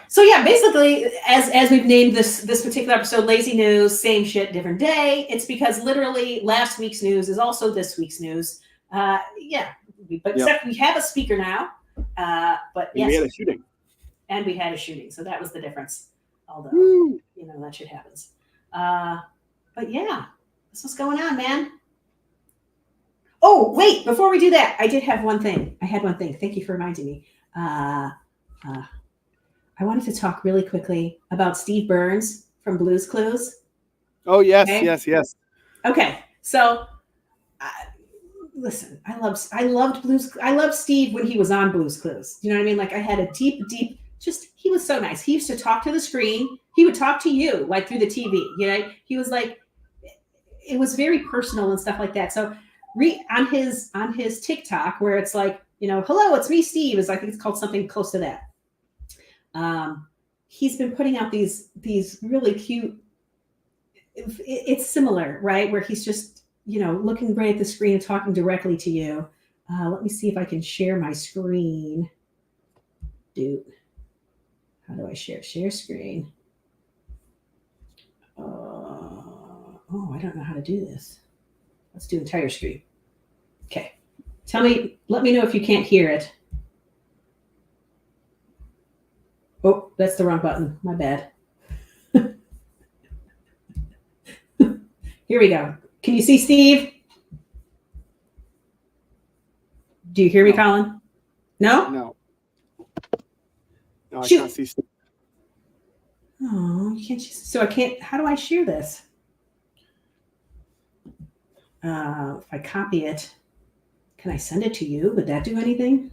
So yeah, basically, as we've named this particular episode, Lazy News, same shit, different day. It's because literally last week's news is also this week's news. Except we have a speaker now. But yes, we had a shooting. And we had a shooting, so that was the difference. Although that shit happens. But yeah, that's what's going on, man. Oh, wait, before we do that, I did have one thing. I had one thing. Thank you for reminding me. I wanted to talk really quickly about Steve Burns from Blue's Clues. Oh yes, Okay. yes. Okay, so listen, I loved Steve when he was on Blue's Clues. You know what I mean? Like I had a deep, he was so nice. He used to talk to the screen. He would talk to you like through the TV. You know, he was like, it was very personal and stuff like that. So on his TikTok where it's like, you know, hello, it's me, Steve. Is I think it's called something close to that. He's been putting out these really cute. It's similar, right? Where he's just, you know, looking right at the screen and talking directly to you. Let me see if I can share my screen. Dude, how do I share screen? Oh, I don't know how to do this. Let's do entire screen. Okay. Let me know if you can't hear it. Oh, that's the wrong button. My bad. Here we go. Can you see Steve? Do you hear me, Colin? No? No, I Shoot. can't see Steve. Oh, you can't. So I can't. How do I share this? If I copy it, can I send it to you? Would that do anything?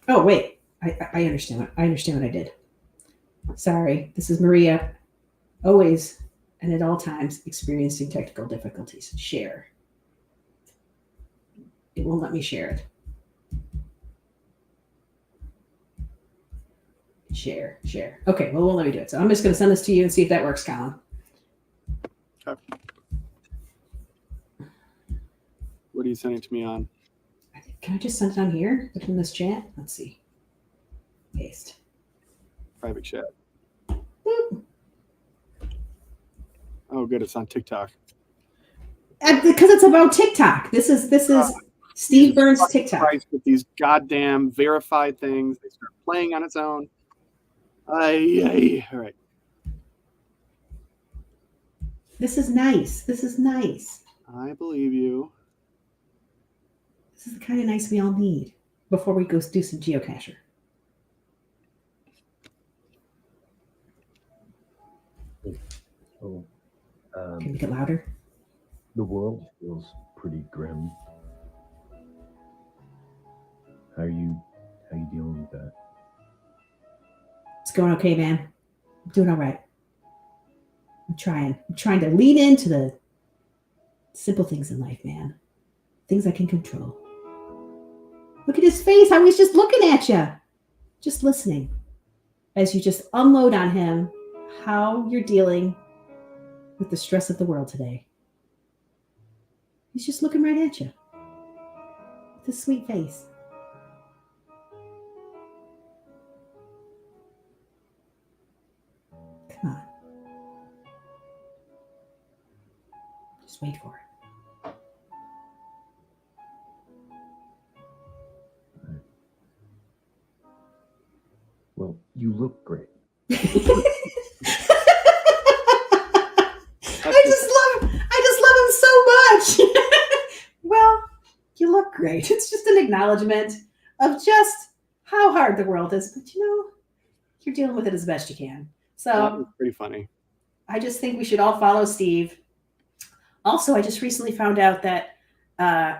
Oh, wait. I understand. I understand what I did. Sorry. This is Maria. Always and at all times experiencing technical difficulties. Share. It won't let me share it. Share. Okay, well, it won't let me do it. So I'm just going to send this to you and see if that works, Colin. Okay. What are you sending to me on? Can I just send it on here within this chat? Let's see. Paste. Private chat. Boop. Oh, good. It's on TikTok. Because it's about TikTok. This is Steve Burns' TikTok. Christ, with these goddamn verified things, they start playing on its own. All right. This is nice. I believe you. This is the kind of nice we all need before we go do some geocacher. Oh, Can you make it louder? the world feels pretty grim. How are you dealing with that? It's going okay, man. I'm doing all right. I'm trying to lean into the simple things in life, man. Things I can control. Look at his face. How he's just looking at you. Just listening. As you just unload on him how you're dealing with the stress of the world today. He's just looking right at you. With his sweet face. Come on. Just wait for it. Well, you look great. I just love him so much. Well, you look great. It's just an acknowledgement of just how hard the world is, but you know, you're dealing with it as best you can. That So was pretty funny. I just think we should all follow Steve. Also, I just recently found out that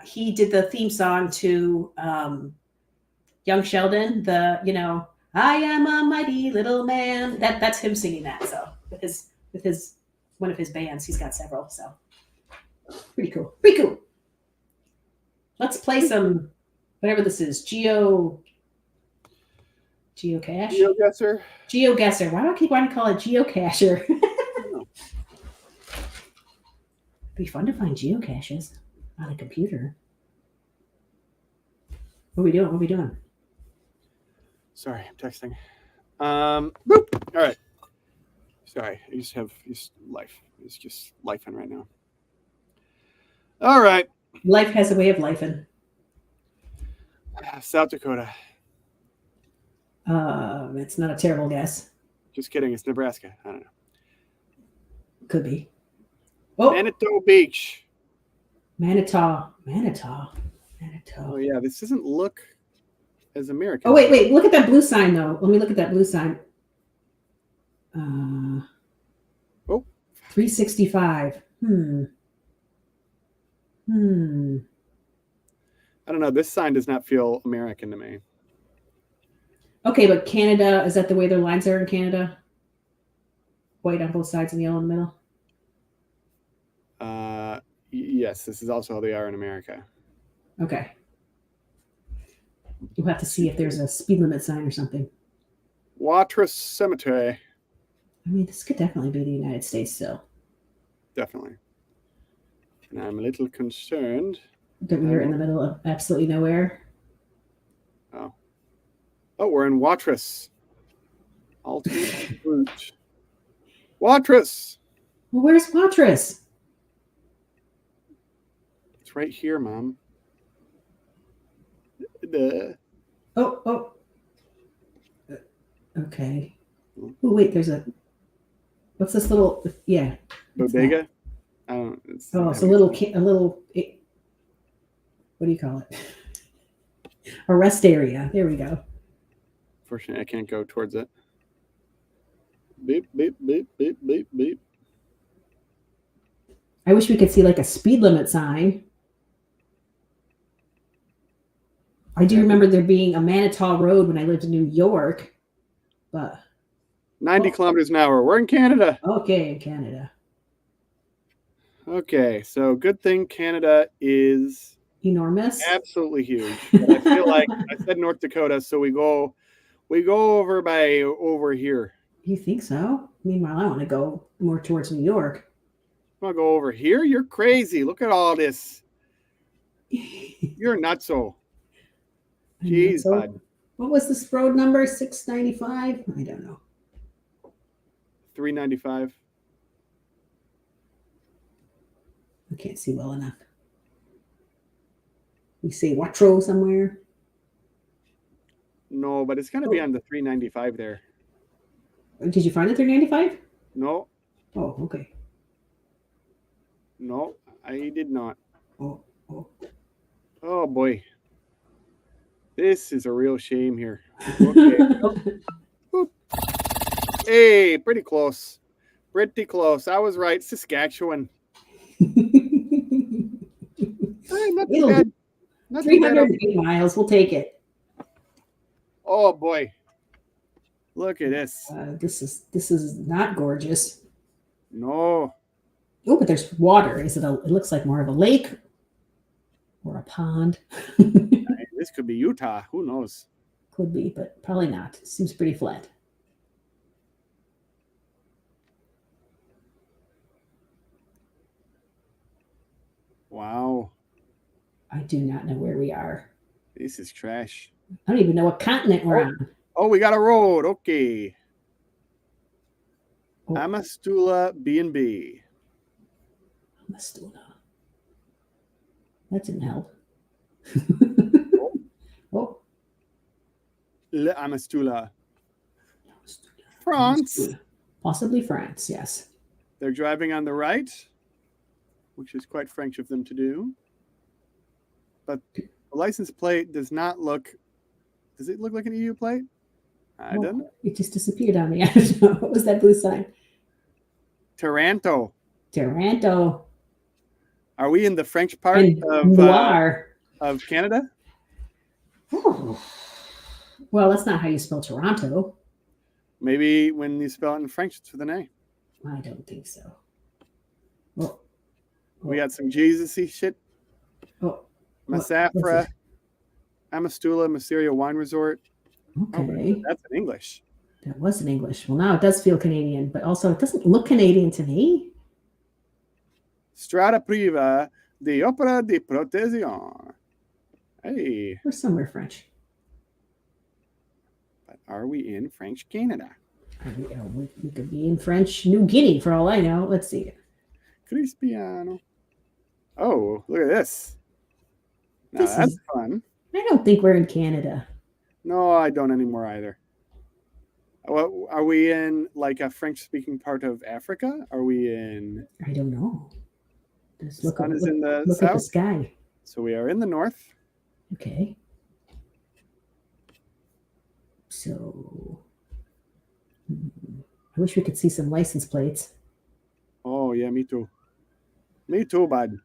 he did the theme song to Young Sheldon, I am a mighty little man. That's him singing that. So with his one of his bands, he's got several. So pretty cool. Let's play some whatever this is. Geocache. GeoGuessr. GeoGuessr. Why do I keep wanting to call it geocacher? It'd be fun to find geocaches on a computer. What are we doing? Sorry, I'm texting. Boop. All right. Sorry, I just have life. It's just lifing right now. All right. Life has a way of lifing. South Dakota. It's not a terrible guess. Just kidding. It's Nebraska. I don't know. Could be. Oh, Manitou Beach. Manitow. Oh yeah, this doesn't look as American. Oh, wait. Look at that blue sign, though. Let me look at that blue sign. Oh. 365. I don't know. This sign does not feel American to me. Okay, but Canada, is that the way their lines are in Canada? White on both sides and yellow in the middle? Yes, this is also how they are in America. Okay. You'll have to see if there's a speed limit sign or something. Watrous Cemetery. I mean, this could definitely be the United States still. Definitely. And I'm a little concerned that we are in the middle of absolutely nowhere. Oh, we're in Watrous. Ultimate route. Watrous. Well, where's Watrous? It's right here, Mom. Oh. Okay. Oh, wait, there's a... What's this little... Yeah. Bodega? I don't know. It's a little... What do you call it? A rest area. There we go. Fortunately, I can't go towards it. Beep, beep, beep, beep, beep, beep. I wish we could see like a speed limit sign. I do remember there being a Manitow Road when I lived in New York, but 90 kilometers an hour. We're in Canada. Okay, in Canada. Okay, so good thing Canada is enormous, absolutely huge. But I feel like I said North Dakota, so we go over here. You think so? Meanwhile, I want to go more towards New York. I want to go over here? You're crazy. Look at all this. You're nutso. Jeez, bud. What was this road number? 695? I don't know. 395. I can't see well enough. We see Watro somewhere. No, but it's going to be on the 395 there. Did you find the 395? No. Oh, okay. No, I did not. Oh, boy. This is a real shame here. Okay. Hey, pretty close. Pretty close. I was right. Saskatchewan. Not too bad. Not 308 miles. We'll take it. Oh boy. Look at this. This is not gorgeous. No. Oh, but there's water. It looks like more of a lake or a pond. This could be Utah. Who knows? Could be, but probably not. It seems pretty flat. Wow. I do not know where we are. This is trash. I don't even know what continent we're on. Oh, we got a road. Okay. Oh. Amastula B&B. Amastula. That didn't help. Oh. Le Amastula. France. Possibly France, yes. They're driving on the right, which is quite French of them to do. But the license plate does not look... Does it look like an EU plate? I don't know. It just disappeared on me. I don't know. What was that blue sign? Taranto. Are we in the French part of Canada? Oh. Well, that's not how you spell Toronto. Maybe when you spell it in French, it's with an A. I don't think so. Oh. We got some Jesus-y shit. Oh. Massafra, Amastula, Masseria Wine Resort. Okay. Oh, that's in English. That was in English. Well, now it does feel Canadian, but also it doesn't look Canadian to me. Strada Priva de Opera de Protection. Hey. We're somewhere French. But are we in French Canada? We could be in French New Guinea for all I know. Let's see. Crispiano. Oh, look at this. Now that's fun. I don't think we're in Canada. No, I don't anymore either. What, are we in like a French-speaking part of Africa? Are we in? I don't know. Just The look, sun is in the look at the south, sky. so we are in the north. Okay. So, I wish we could see some license plates. Oh yeah, me too. Me too, bud.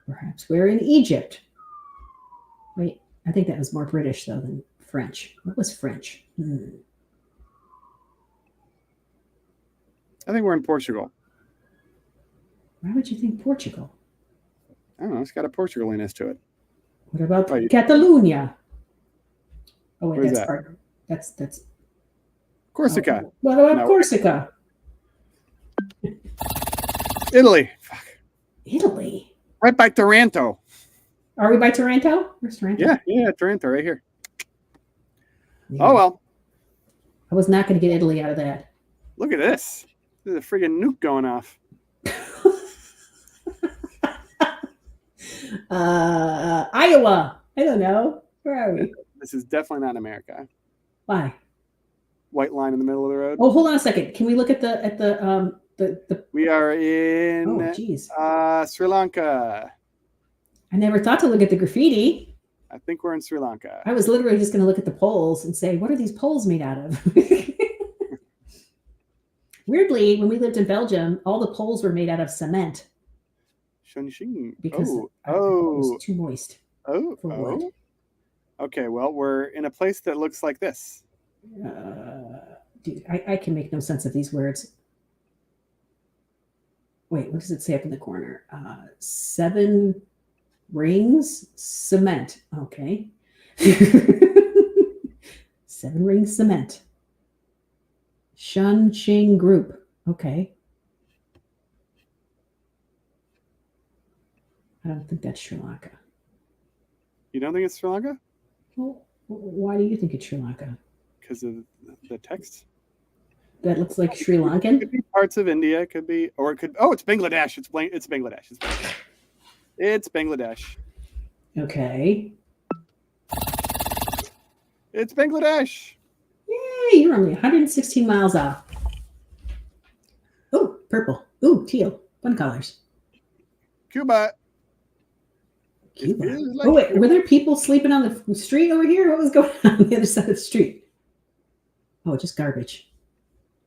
Perhaps we're in Egypt. Wait, I think that was more British though than French. What was French? I think we're in Portugal. Why would you think Portugal? I don't know. It's got a Portugaliness to it. What about Right. Catalonia? Oh wait, Where's that's that? part. That's. Corsica, Oh, what about No. Corsica? Italy. Fuck. Italy. Right by Taranto. Are we by Taranto? Where's Taranto? Yeah, Taranto, right here. Yeah. Oh well, I was not going to get Italy out of that. look at this. There's a friggin' nuke going off. Iowa. I don't know. Where are we? This is definitely not America. Why? White line in the middle of the road. Oh, hold on a second. Can we look at the We are Oh, in geez. Sri Lanka. I never thought to look at the graffiti. I think we're in Sri Lanka. I was literally just going to look at the poles and say, what are these poles made out of? Weirdly, when we lived in Belgium, all the poles were made out of cement Shunxing. because it Oh, was too moist. oh, for wood. oh. Okay, well, we're in a place that looks like this. Dude, I can make no sense of these words. Wait, what does it say up in the corner? 7 rings cement. Okay. 7 rings cement. Shun Ching Group. Okay. I don't think that's Sri Lanka. You don't think it's Sri Lanka? Well, why do you think it's Sri Lanka? Because of the text? That looks like Sri It Lankan. could be parts of India. It could be, or it could. Oh, it's Bangladesh. It's Bangladesh. It's Bangladesh. Okay. It's Bangladesh. Yay, you're only 116 miles off. Oh, purple. Ooh, teal. Fun colors. Cuba. Cuba. It is like Oh, wait, Cuba. were there people sleeping on the street over here? What was going on the other side of the street? Oh, just garbage.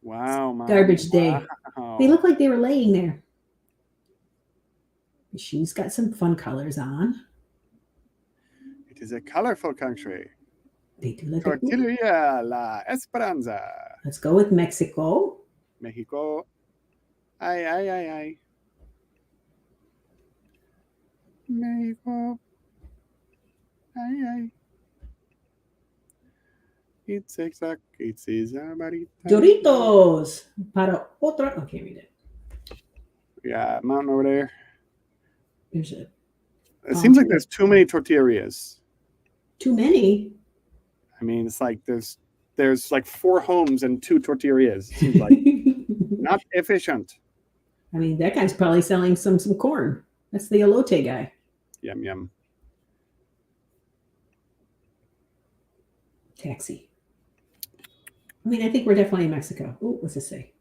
Wow, Mom. Garbage day. Wow. They look like they were laying there. The shoes got some fun colors on. It is a colorful country. They do look like. Tortilla la Esperanza. Let's go with Mexico. Mexico. Ay, ay, ay, ay. Mexico. Ay, ay. It's exact. It's Isamarita. Doritos. Para otra. Okay, read it. We got mountain over there. There's a. It seems like there's too many tortillerias. Too many. I mean, it's like there's like 4 homes and 2 tortillerias. It seems like not efficient. I mean, that guy's probably selling some corn. That's the elote guy. Yum yum. Taxi. I mean, I think we're definitely in Mexico. Oh, what's this say?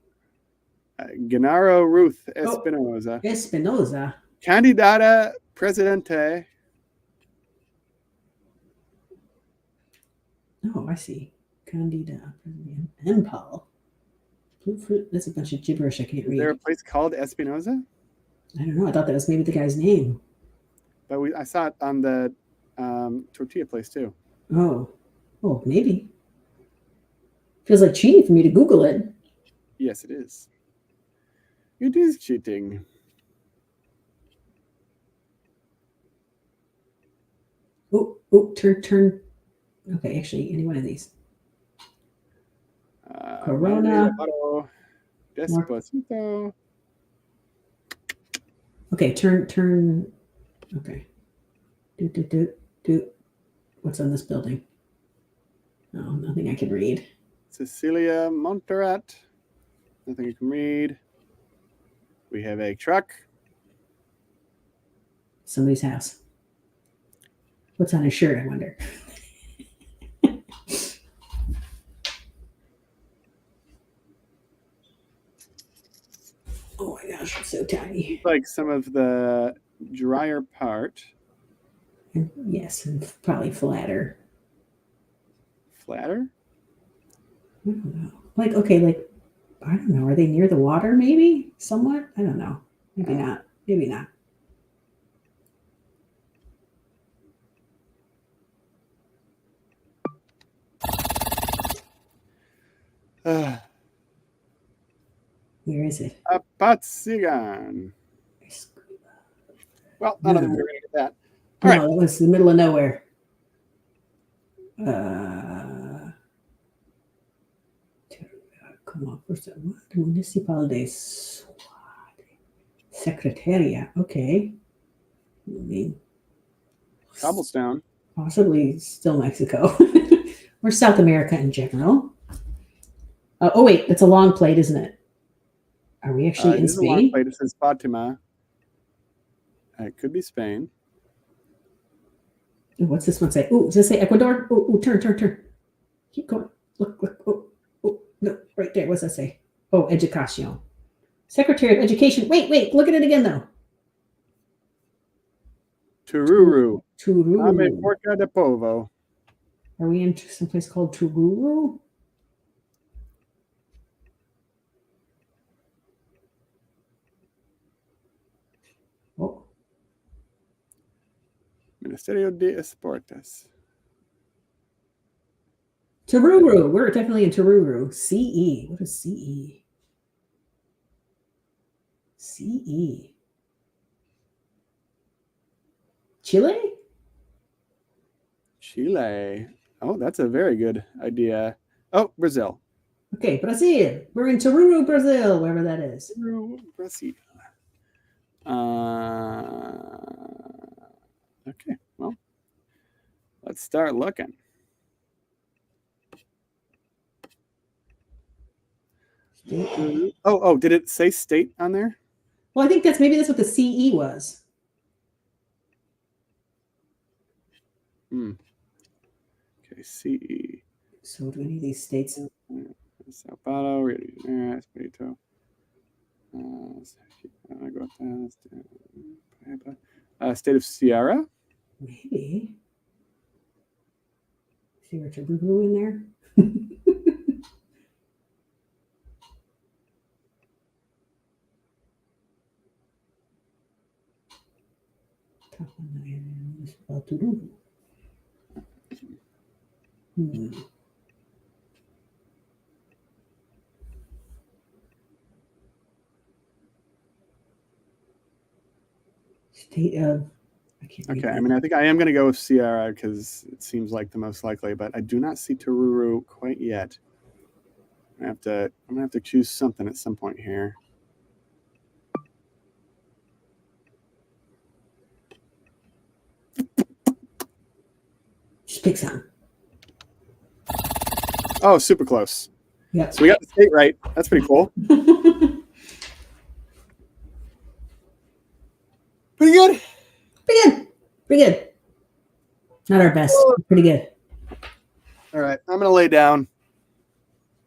Genaro Ruth Espinoza, Espinoza. candidata presidente. Oh, I see. Candida. Empal. Fruit. That's a bunch of gibberish I can't Is read. there a place called Espinoza? I don't know. I thought that was maybe the guy's name. But I saw it on the tortilla place too. Oh, maybe. Feels like cheating for me to Google it. Yes, it is. It is cheating. Oh, turn. Okay, actually, any one of these. Corona. Despacito. Okay, turn. Okay. Do. What's on this building? Oh, nothing I can read. Cecilia Montserrat. Nothing you can read. We have a truck. Somebody's house. What's on his shirt, I wonder? so tiny. Like some of the drier part. And yes, and probably flatter. Flatter? I don't know. Like, okay, like, I don't know. Are they near the water, maybe? Somewhat? I don't know. Maybe not. Maybe not. Uh, Where is it? Apatsigan. Well, I don't think we were going to get that. All No, right. it was the middle of nowhere. Come on. Where's that? What? Municipal de Secretaria. Okay. I mean, Cobblestone. possibly still Mexico or South America in general. Oh, wait. That's a long plate, isn't it? Are we actually in It is a long Spain? plate. It says Fatima. It could be Spain. Ooh, what's this one say? Oh, does it say Ecuador? Oh, turn. Keep going. Look. Oh, no, right there. What's that say? Oh, Educación. Secretary of Education. Wait. Look at it again, though. Tururu. Tururu. Ame Porca de Povo. Are we in someplace called Tururu? Oh, Ministerio de Esportes. Tururu. We're definitely in Tururu. CE. What is CE? CE. Chile? Chile. Oh, that's a very good idea. Oh, Brazil. Okay, Brazil. We're in Tururu, Brazil, wherever that is. Brazil. Okay, well, let's start looking. Oh, did it say state on there? Well, I think maybe that's what the CE was. Okay, CE. So do any of these states? Sao Paulo, Rio de Janeiro, Espírito. State of Sierra. Maybe. See Richard Boo in there? State of. I can't read Okay, that. I mean, I think I am going to go with Sierra because it seems like the most likely, but I do not see Tururu quite yet. I'm gonna have to choose something at some point here. Just pick some. Oh, super close. Yeah. So we got the state right. That's pretty cool. Pretty good. Pretty good. Not our best. Pretty good. All right, I'm gonna lay down.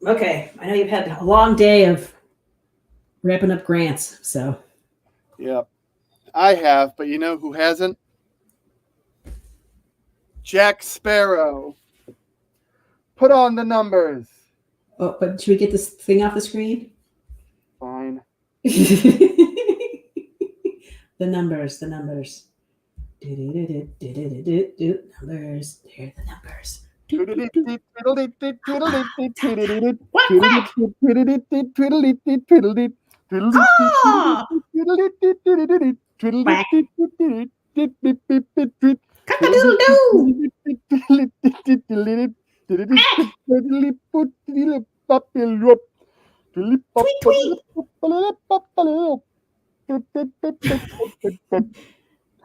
Okay. I know you've had a long day of wrapping up grants, so. Yep, I have, but you know who hasn't? Jack Sparrow. Put on the numbers. Oh, but should we get this thing off the screen? Fine. The numbers. Numbers. There are the numbers.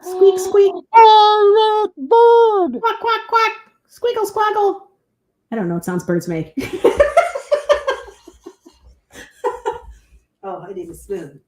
Squeak, squeak. Bird. Quack, quack, quack. Squeakle, squaggle. I don't know what sounds birds make. Oh, I need a spoon.